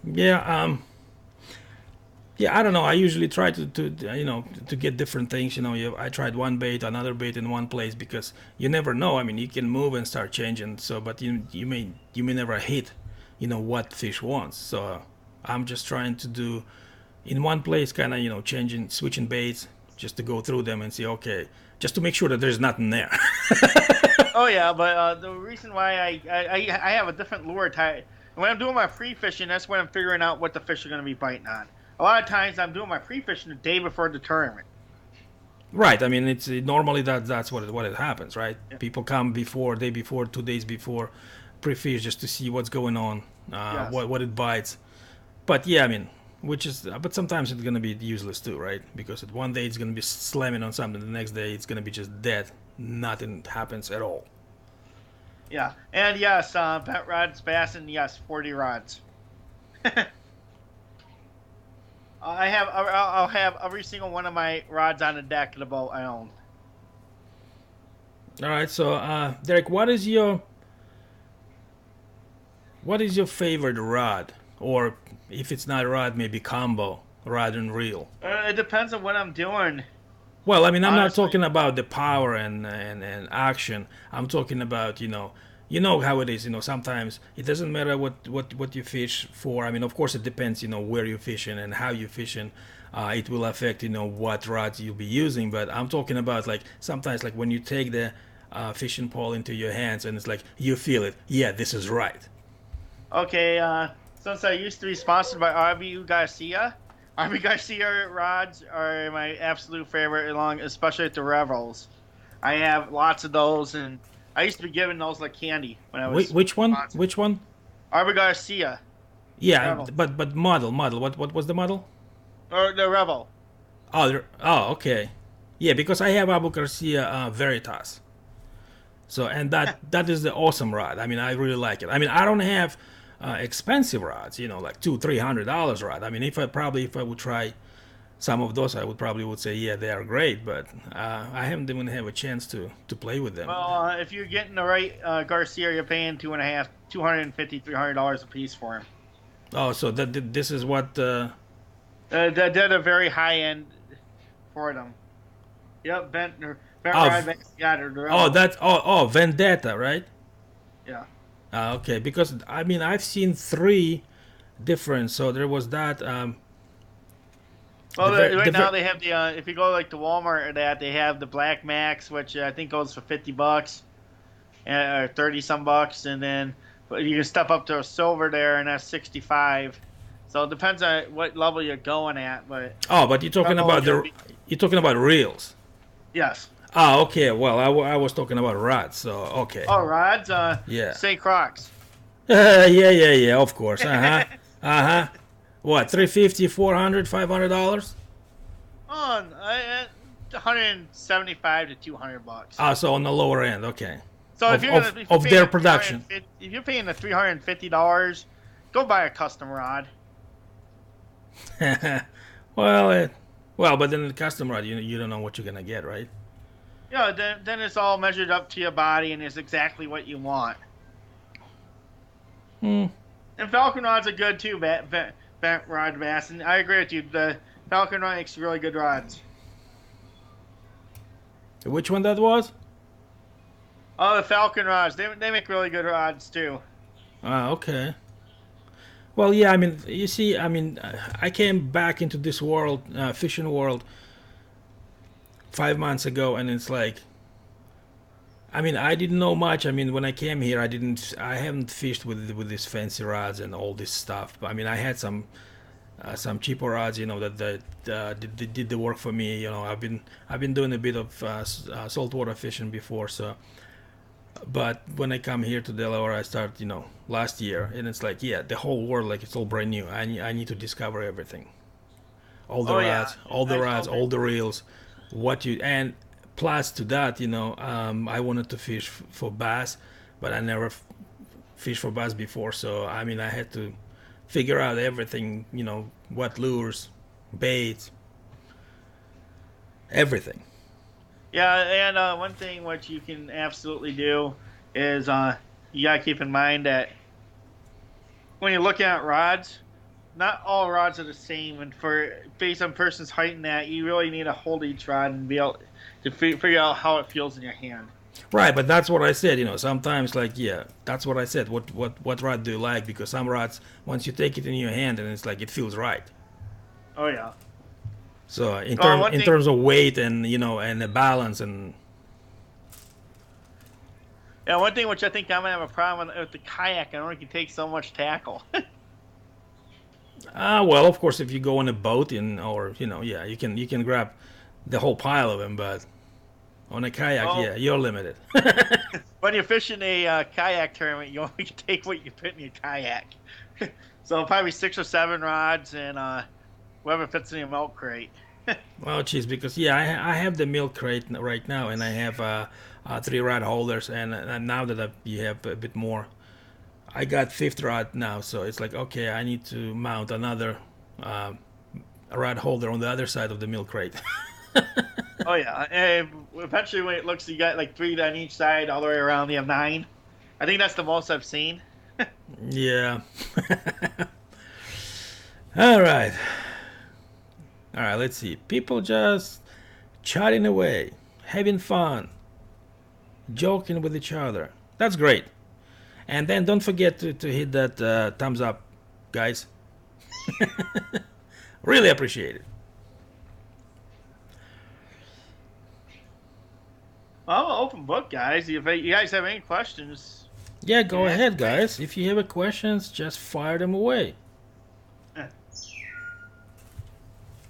Yeah, yeah, I don't know. I usually try to get different things. I tried one bait, another bait in one place because you never know. I mean, you can move and start changing. So, but you may never hit, what fish wants. So, I'm just trying to do in one place, kind of changing, switching baits, just to go through them and see. Okay, just to make sure that there's nothing there. Oh yeah, but the reason why I have a different lure type. When I'm doing my pre-fishing, that's when I'm figuring out what the fish are going to be biting on. A lot of times I'm doing my pre-fishing the day before the tournament. Right. I mean, it's normally that's what it happens, right? Yeah. People come before, day before, 2 days before, pre-fish just to see what's going on, Yes. what it bites. But yeah, I mean, but sometimes it's gonna be useless too, right? Because one day it's gonna be slamming on something, the next day it's gonna be just dead, nothing happens at all. Yeah. And yes, bent rods, bass, and yes, 40 rods. I'll have every single one of my rods on the deck of the boat I own. All right. So, Derek, what is your favorite rod, or if it's not rod, maybe combo rod and reel? It depends on what I'm doing, Well, I mean, I'm not honestly. talking about the power and action. I'm talking about, how it is. Sometimes it doesn't matter what you fish for. I mean, of course, it depends, where you're fishing and how you're fishing. It will affect, what rods you'll be using. But I'm talking about like sometimes like when you take the fishing pole into your hands and it's like you feel it. Yeah, this is right. Okay, since I used to be sponsored by RB Garcia, RB Garcia rods are my absolute favorite, along especially at the Revels. I have lots of those, and I used to be giving those like candy when I was Which one? sponsored. Which one? RB Garcia Yeah, Revel but model. What was the model? or the Revel. Oh, okay. Yeah, because I have Abu Garcia Veritas. So and that is the awesome rod. I mean, I really like it. I mean, I don't have expensive rods, like $200-300 rod. I mean, if I would try some of those, I would say yeah, they are great. But I haven't even have a chance to play with them. Well, if you're getting the right Garcia, you're paying $250-300 a piece for him. Oh, so this is what. They're the very high end for them. Yep, bent Oh, rod, yeah, the oh, Revel. that's Vendetta, right? Yeah. Okay, because I mean I've seen three different. So there was that Well, the ver- right the now ver- they have the if you go like to Walmart or that they have the Black Max, which I think goes for $50 or 30 some bucks, and then but you can step up to a silver there, and that's 65. So it depends on what level you're going at, but oh, but you're talking Revel about you'll be reels. yes. Ah, okay. Well, I was talking about rods. So okay, Oh, rods, yeah, say Crocs. yeah. Of course. Uh huh. What 350, 400, $500? On 175 to 200 bucks. Ah, so on the lower end. Okay, So of if you're of paying their the production. if you're paying the $350, go buy a custom rod. well, but then the custom rod, you don't know what you're gonna get, right? Yeah, then it's all measured up to your body and it's exactly what you want. Hmm. And Falcon rods are good too, bent rod bass. And I agree with you. The Falcon rod makes really good rods. Which one that was? Oh, the Falcon rods, they make really good rods too. Ah, okay. Well, yeah. I mean, you see, I mean, I came back into this world, fishing world, 5 months ago, and it's like, I mean, I didn't know much. I mean, when I came here, I haven't fished with these fancy rods and all this stuff. But I mean, I had some some cheaper rods, that did the work for me. I've been doing a bit of saltwater fishing before, so. But when I come here to Delaware, I start, last year, and it's like, yeah, the whole world, like, it's all brand new. I need to discover everything, all the Oh yeah, rods, all the I rods, totally. all the reels, and plus to that, I wanted to fish for bass, but I never fished for bass before, so I mean, I had to figure out everything, what lures, baits, everything. Yeah, and one thing what you can absolutely do is you gotta keep in mind that when you're looking at rods, not all rods are the same, and for based on person's height and that, you really need to hold each rod and be able to figure out how it feels in your hand. Right, but that's what I said. Sometimes, like, yeah, that's what I said. What rod do you like? Because some rods, once you take it in your hand, and it's like it feels right. Oh yeah. So in Well, term one in thing, terms of weight and and the balance and yeah, one thing which I think I'm gonna have a problem with the kayak. I only can take so much tackle. well, of course, if you go on a boat or yeah, you can grab the whole pile of them, but on a kayak, Well, yeah, you're limited. when you're fishing a kayak tournament, you only can take what you put in your kayak. So probably 6 or 7 rods and whatever fits in your milk crate. Well, geez, because yeah, I have the milk crate right now, and I have 3 rod holders, and now that you have a bit more, I got fifth rod now, so it's like, okay, I need to mount another uh, rod holder on the other side of the milk crate. Oh yeah, and eventually when it looks, you got like 3 on each side, all the way around. You have 9. I think that's the most I've seen. Yeah. All right. All right, let's see. People just chatting away, having fun, joking with each other. That's great. And then don't forget to hit that thumbs up, guys. Really appreciate it. Well, open book, guys. If you guys have any questions, Yeah, you can go ask ahead, me. guys. If you have a questions, just fire them away.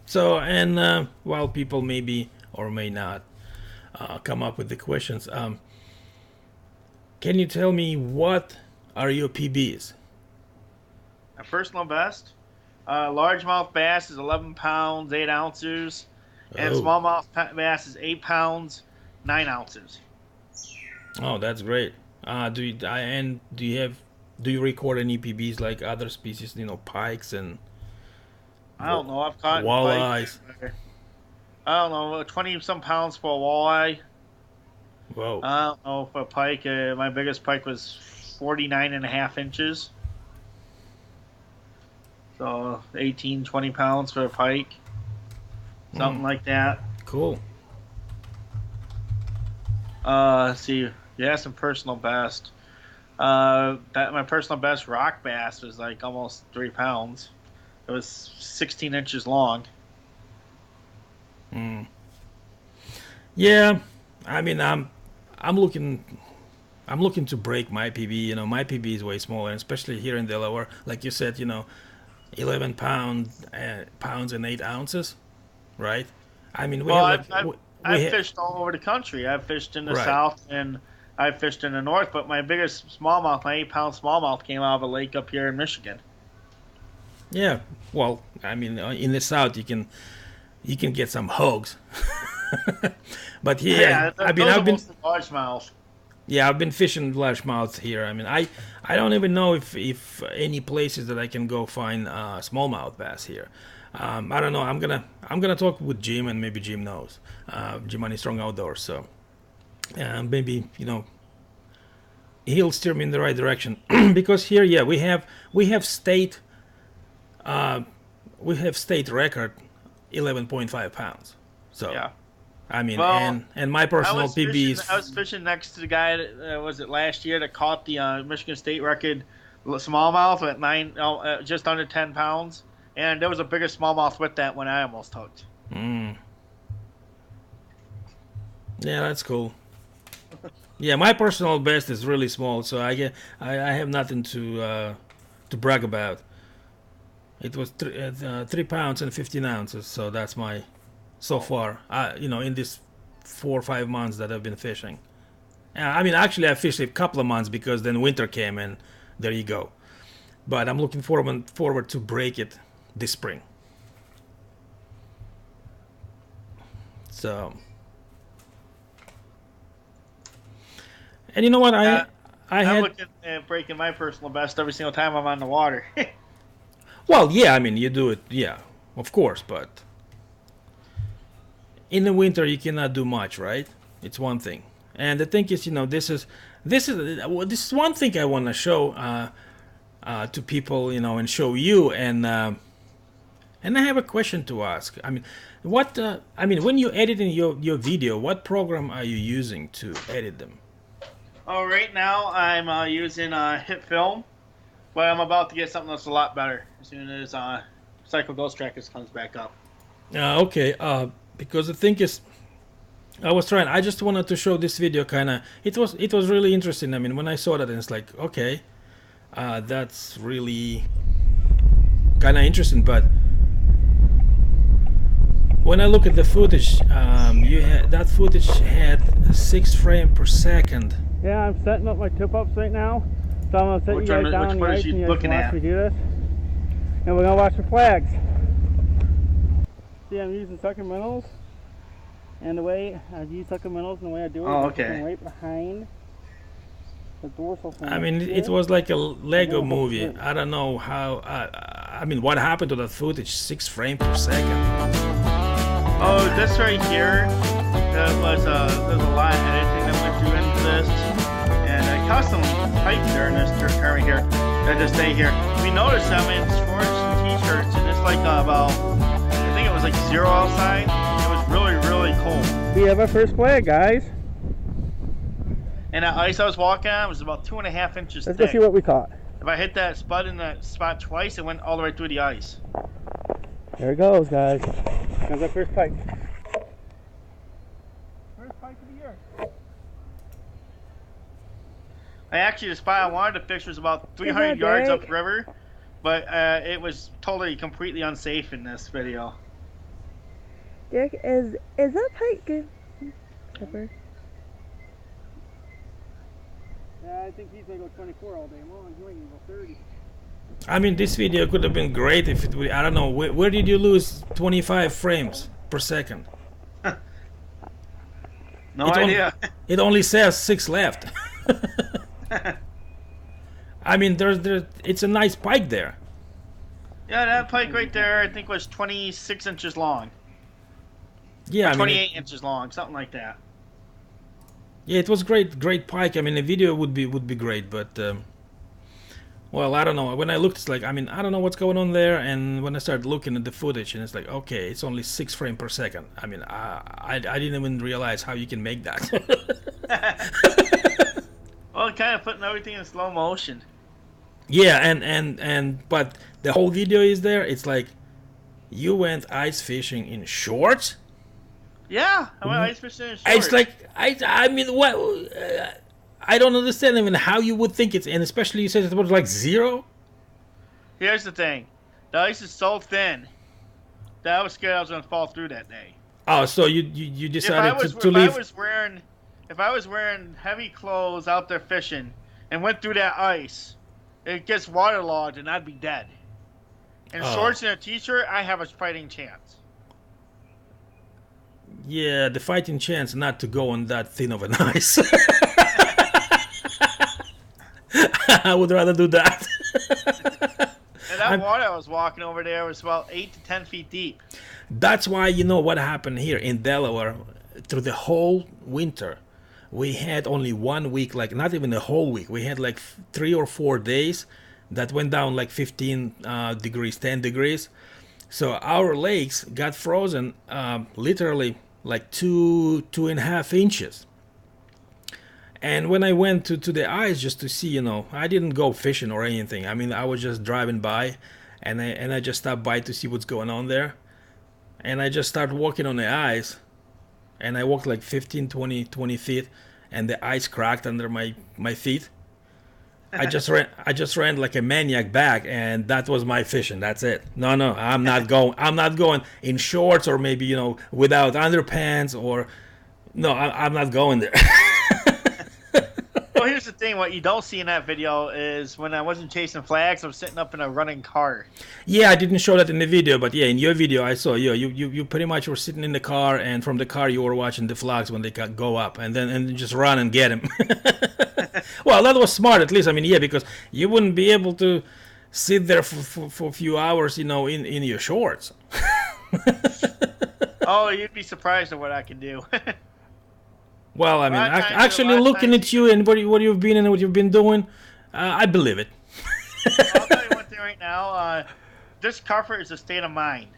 So, and while people maybe or may not come up with the questions, can you tell me what are your PBs? My personal best, largemouth bass is 11 pounds 8 ounces, and Oh, smallmouth bass is 8 pounds 9 ounces. oh, that's great. Do you record any PBs like other species, pikes and I don't know. I've caught in pike. walleyes? I don't know, 20 some pounds for a walleye. Whoa. I don't know for a pike. My biggest pike was 49.5 inches. So 18, 20 pounds for a pike. Mm, Something like that. cool. Let's see. Yeah, some personal best. That my personal best rock bass was like almost 3 pounds. It was 16 inches long. Mm. Yeah, I mean, I'm looking I'm looking to break my PB. My PB is way smaller, and especially here in Delaware, like you said, 11 pounds and 8 ounces, right? I mean, we Well, have I've, like I've, we I've have fished all over the country. I've fished in the right. south and I've fished in the north, but my biggest smallmouth, my 8 pound smallmouth, came out of a lake up here in Michigan. Yeah. Well, I mean, in the south you can get some hogs, but here, Yeah, I mean, those are mostly largemouth. yeah, I've been fishing largemouth here. I mean, I don't even know if any places that I can go find smallmouth bass here. I don't know. I'm gonna talk with Jim, and maybe Jim knows. Jim on Strong Outdoors. So maybe he'll steer me in the right direction because here, yeah, we have state uh, record 11.5 pounds. So Yeah. I mean, Well, and my I personal was PB fishing. I is was fishing next to the guy that was it last year that caught the Michigan State record smallmouth at just under 10 pounds, and there was a bigger smallmouth with that when I almost hooked. mm, yeah, that's cool. Yeah, my personal best is really small, so I have nothing to brag about. It was 3 pounds and 15 ounces. So that's my so far. In this 4 or 5 months that I've been fishing. I mean, actually, I fished a couple of months because then winter came and there you go. But I'm looking forward to break it this spring. So, and you know what? I'm looking at breaking my personal best every single time I'm on the water. Well, yeah, I mean, you do it, yeah, of course, but in the winter you cannot do much, right? It's one thing, and the thing is, this is one thing I want to show to people, and show you, and I have a question to ask. I mean, when you're editing your video, what program are you using to edit them? Oh, right now I'm using Hit Film, but I'm about to get something that's a lot better as soon as Cycle Ghost Trackers comes back up. Okay, because the thing is, I just wanted to show this video kind of, it was really interesting. I mean, when I saw that, it's like, okay, that's really kind of interesting, but when I look at the footage, that footage had 6 frames per second. Yeah, I'm setting up my tip-ups right now. So I'm going to set you guys down on the ice and you guys can watch me do this. And we're going to watch the flags. See, I'm using sucker minnows. And the way I use sucker minnows and the way I do it, I'm right behind the dorsal fin. I mean, it was like a Lego movie. I don't know how, what happened to that footage? 6 frames per second. Oh, this right here, there's a lot of editing that went through into this. And I custom typed during this turn right here. I just stay here. We noticed I'm in shorts and t-shirts, and it's like about, I think it was like 0 outside. It was really, really cold. We have our first flag, guys. And that ice I was walking on was about 2.5 inches thick. Let's go see what we caught. If I hit that spud in that spot twice, it went all the way through the ice. There it goes, guys. There's our first pike. First pike of the year. The spot I wanted to fish was about 300 yards upriver, but it was totally, completely unsafe in this video. Dick, is that pike good? Pepper? Yeah, I think he's going to go 24 all day long. He might go 30. I mean, this video could have been great if it would, I don't know, where did you lose 25 frames per second? No idea. It only says 6 left. I mean, it's a nice pike there. Yeah, that pike right there, I think was 26 inches long. Yeah, 28 inches long, something like that. Yeah, it was great pike. I mean, the video would be great, but well, I don't know. When I looked, it's like, I don't know what's going on there. And when I started looking at the footage, and it's like, okay, it's only 6 frames per second. I mean, I didn't even realize how you can make that. Well, kind of putting everything in slow motion. Yeah, but the whole video is there. It's like, you went ice fishing in shorts? Yeah, I went ice fishing in shorts. It's like, I mean, what? I don't understand even how you would think it's, and especially you said it was like 0. Here's the thing, the ice is so thin that I was scared I was going to fall through that day. Oh, so you decided to leave. If I was wearing heavy clothes out there fishing and went through that ice, it gets waterlogged and I'd be dead. In shorts and a t-shirt, I have a fighting chance. Yeah, the fighting chance not to go on that thin of an ice. I would rather do that. And that water I was walking over there was about 8 to 10 feet deep. That's why, you know what happened here in Delaware through the whole winter. We had only 1 week, like not even a whole week. We had like 3 or 4 days that went down like 15 degrees, 10 degrees. So our lakes got frozen literally like 2.5 inches. And when I went to the ice just to see, I didn't go fishing or anything. I mean, I was just driving by, and I just stopped by to see what's going on there. And I just started walking on the ice, and I walked like 15, 20 feet, and the ice cracked under my feet. I just ran like a maniac back, and that was my fishing. That's it. No, I'm not going. I'm not going in shorts, or maybe without underpants, or no, I'm not going there. Well, here's the thing. What you don't see in that video is when I wasn't chasing flags, I was sitting up in a running car. Yeah, I didn't show that in the video, but yeah, in your video I saw you pretty much were sitting in the car, and from the car you were watching the flags when they go up, and then just run and get him. Well, that was smart, at least. I mean, yeah, because you wouldn't be able to sit there for a few hours, in your shorts. Oh, you'd be surprised at what I can do. Well, I mean, actually looking at you and what you've been and what you've been doing, I believe it. I'll tell you one thing right now. Discomfort is a state of mind.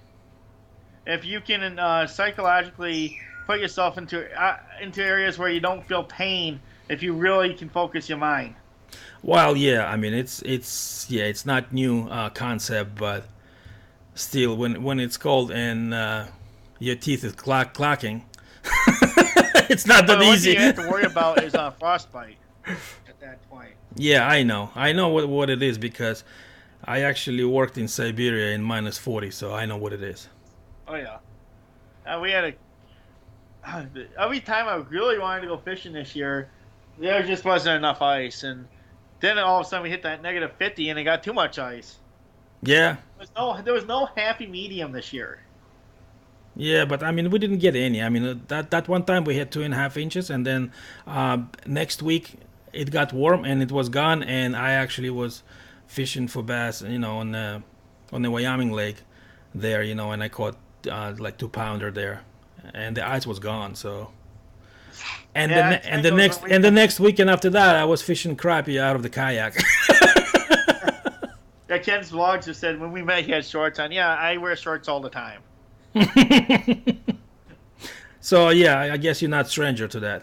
If you can psychologically put yourself into areas where you don't feel pain, if you really can focus your mind. Well, yeah, I mean, it's not new concept, but still, when it's cold and your teeth is clacking. It's not that easy. What you have to worry about is frostbite at that point. Yeah, I know what it is, because I actually worked in Siberia in -40, so I know what it is. Oh yeah, we had every time I really wanted to go fishing this year, there just wasn't enough ice, and then all of a sudden we hit that -50 and it got too much ice. Yeah. There was no happy medium this year. Yeah, but I mean, we didn't get any. I mean, that one time we had 2.5 inches, and then next week it got warm and it was gone. And I actually was fishing for bass, on the Wyoming lake there, and I caught like 2-pounder there, and the ice was gone. So, and the next weekend after that, I was fishing crappie out of the kayak. Yeah, Ken's vlogs just said when we met he had shorts on. Yeah, I wear shorts all the time. So yeah, I guess you're not stranger to that.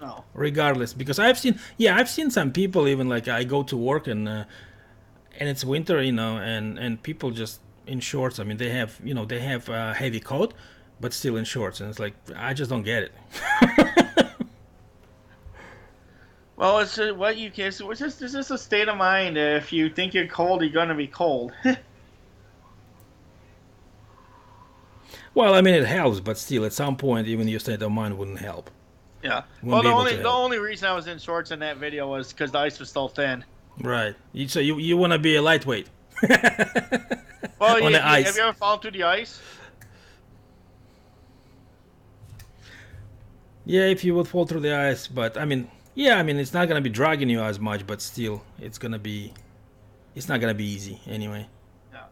No. Regardless, because I've seen some people, even like I go to work and it's winter, and people just in shorts. I mean, they have a heavy coat, but still in shorts, and it's like I just don't get it. Well, it's what you can. It's just a state of mind. If you think you're cold, you're gonna be cold. Well, I mean, it helps, but still, at some point, even your state of mind wouldn't help. Yeah. Well, the only reason I was in shorts in that video was because the ice was so thin. Right. So you want to be a lightweight. Well, on the ice. Have you ever fallen through the ice? Yeah, if you would fall through the ice, but I mean, it's not gonna be dragging you as much, but still, it's not gonna be easy anyway. Yeah.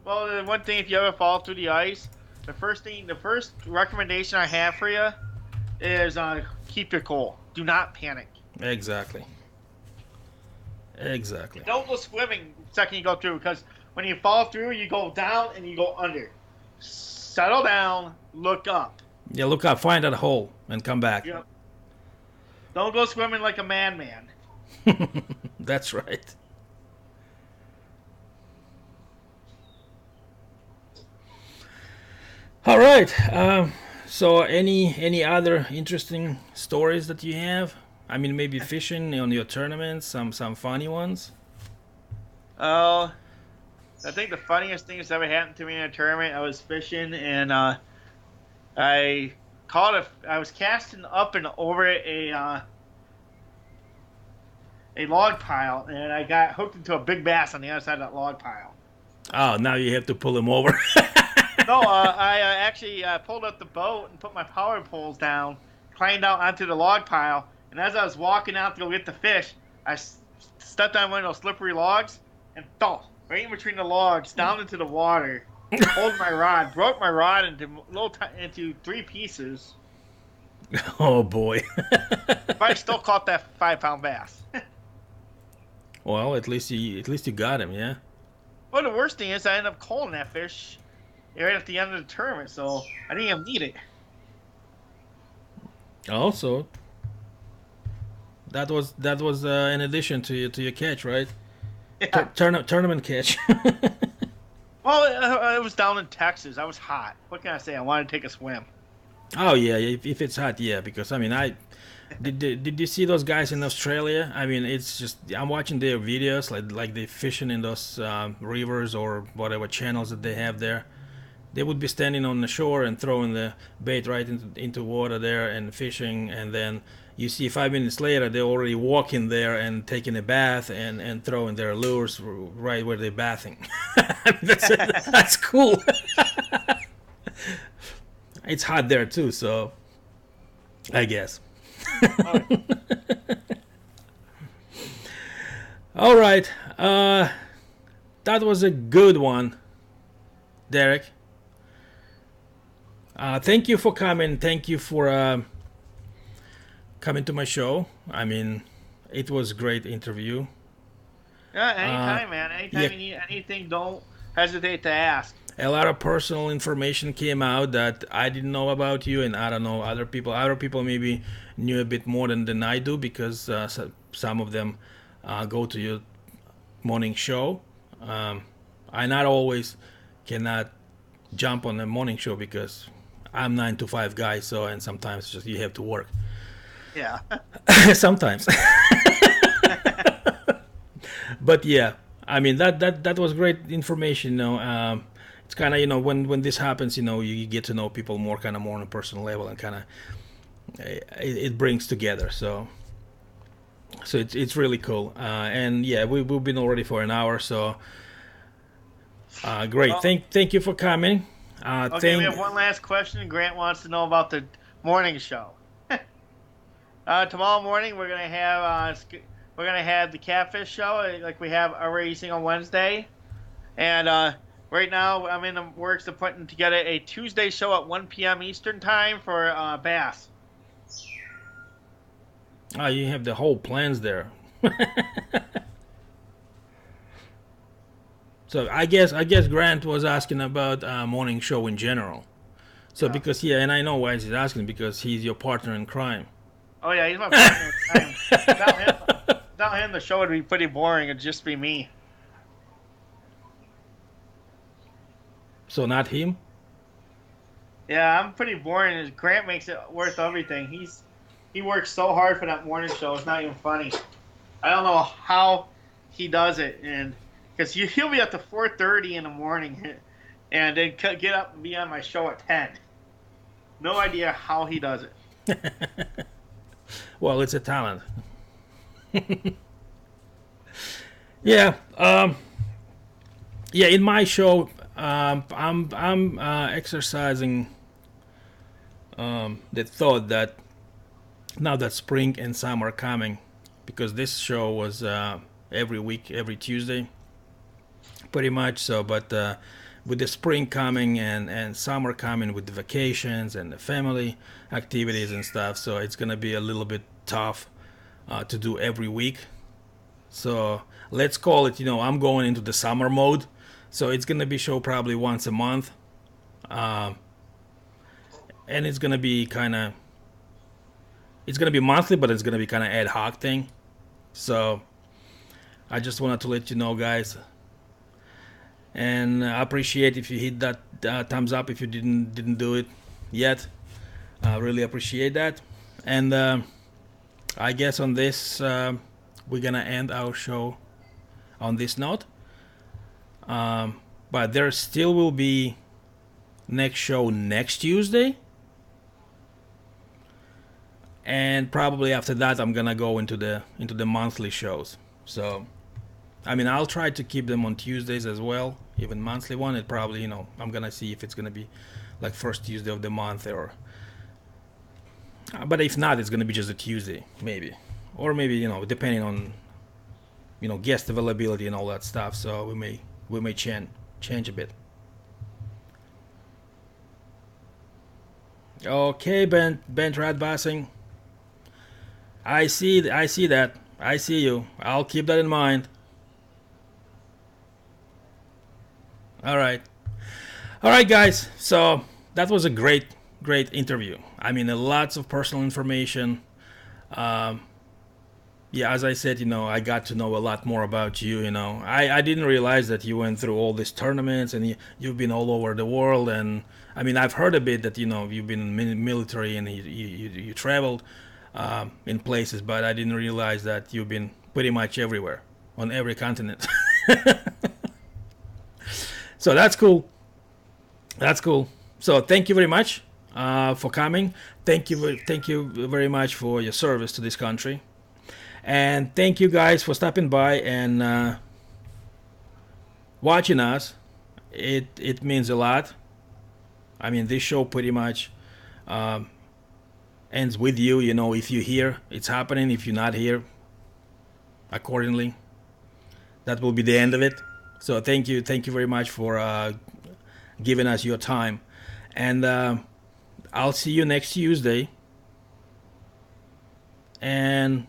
Well, the one thing, if you ever fall through the ice, the first recommendation I have for you is keep your cool. Do not panic. Exactly. Don't go swimming the second you go through, because when you fall through, you go down and you go under. Settle down, look up. Yeah, look up, find that hole, and come back. Yep. Don't go swimming like a madman. That's right. All right. So, any other interesting stories that you have? I mean, maybe fishing on your tournaments, some funny ones. Oh, I think the funniest thing that's ever happened to me in a tournament. I was fishing and I was casting up and over a log pile, and I got hooked into a big bass on the other side of that log pile. Oh, now you have to pull him over. No, I actually pulled up the boat and put my power poles down, climbed out onto the log pile, and as I was walking out to go get the fish, I stepped on one of those slippery logs and fell right in between the logs down into the water. Pulled my rod, broke my rod into 3 pieces. Oh boy! But I still caught that 5-pound bass. Well, at least you got him, yeah. Well, the worst thing is I ended up calling that fish right at the end of the tournament, so I didn't even need it. Also, that was in addition to your catch, right? Yeah. Tournament catch. Well, it was down in Texas. I was hot. What can I say? I wanted to take a swim. Oh yeah, if it's hot, yeah. Because I mean, Did you see those guys in Australia? I mean, it's just I'm watching their videos, like they fishing in those rivers or whatever channels that they have there. They would be standing on the shore and throwing the bait right into water there and fishing, and then you see 5 minutes later they're already walking there and taking a bath and throwing their lures right where they're bathing. That's cool. It's hot there too, so I guess. All right, that was a good one, Derek. Thank you for coming. Thank you for coming to my show. I mean, it was a great interview. Yeah, anytime, man. Anytime you need anything, don't hesitate to ask. A lot of personal information came out that I didn't know about you, and I don't know other people. Other people maybe knew a bit more than I do because some of them go to your morning show. I not always cannot jump on the morning show because I'm 9 to 5 guy, so and sometimes just you have to work. Yeah. Sometimes. But yeah, I mean that was great information. It's kind of when this happens, you get to know people more on a personal level, and kind of it brings together. So it's really cool. And yeah, we've been already for an hour, so great. Well, thank you for coming. Okay, we have one last question. Grant wants to know about the morning show. Tomorrow morning we're gonna have the catfish show like we have every single Wednesday, and right now I'm in the works of putting together a Tuesday show at 1 p.m. Eastern time for bass. Oh, you have the whole plans there. So I guess Grant was asking about morning show in general. So because and I know why he's asking, because he's your partner in crime. Oh yeah, he's my partner in crime. Without him, the show would be pretty boring. It'd just be me. So not him? Yeah, I'm pretty boring. Grant makes it worth everything. He works so hard for that morning show. It's not even funny. I don't know how he does it, and because he'll be up to 4:30 in the morning, and then get up and be on my show at 10. No idea how he does it. Well, it's a talent. Yeah. Yeah. In my show, I'm exercising the thought that now that spring and summer are coming, because this show was every week, every Tuesday, pretty much. So, but with the spring coming and summer coming, with the vacations and the family activities and stuff, so it's gonna be a little bit tough to do every week. So let's call it, I'm going into the summer mode. So it's gonna be show probably once a month, and it's gonna be monthly, but it's gonna be kind of ad hoc thing. So I just wanted to let you know, guys, and I appreciate if you hit that thumbs up if you didn't do it yet. I really appreciate that. And I guess on this we're gonna end our show on this note. But there still will be next show next Tuesday, and probably after that I'm gonna go into the monthly shows. So I mean, I'll try to keep them on Tuesdays as well, even monthly one. It probably, I'm gonna see if it's gonna be like first Tuesday of the month, or but if not, it's gonna be just a Tuesday maybe, or maybe depending on guest availability and all that stuff. So we may change a bit. Okay, Ben Radbassing. I see that. I see you. I'll keep that in mind. All right, guys. So that was a great interview. I mean, lots of personal information. Yeah, as I said, I got to know a lot more about you. I didn't realize that you went through all these tournaments and you've been all over the world. And I mean, I've heard a bit that you've been in military and you traveled. in places, but I didn't realize that you've been pretty much everywhere, on every continent. So that's cool. That's cool. So thank you very much for coming. Thank you very much for your service to this country. And thank you guys for stopping by and watching us. It means a lot. I mean, this show pretty much ends with you. You know, if you're here, it's happening. If you're not here, accordingly, that will be the end of it. So thank you very much for giving us your time. And I'll see you next Tuesday. And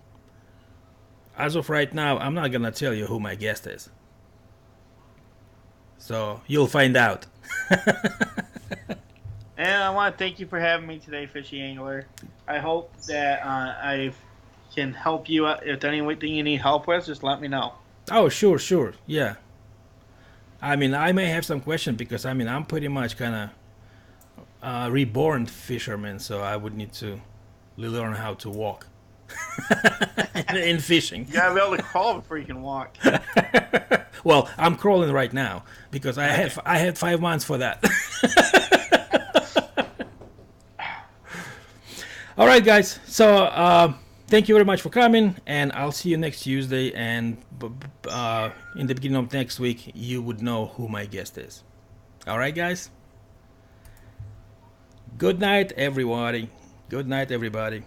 as of right now, I'm not gonna tell you who my guest is. So you'll find out. And I want to thank you for having me today, Fishy Angler. I hope that I can help you out. If anything you need help with, just let me know. Oh, sure. Yeah. I mean, I may have some questions because, I mean, I'm pretty much kind of reborn fisherman, so I would need to learn how to walk in fishing. You gotta be able to crawl before you can walk. Well, I'm crawling right now because I had 5 months for that. All right, guys. So thank you very much for coming, and I'll see you next Tuesday. And in the beginning of next week, you would know who my guest is. All right, guys. Good night, everybody. Good night, everybody.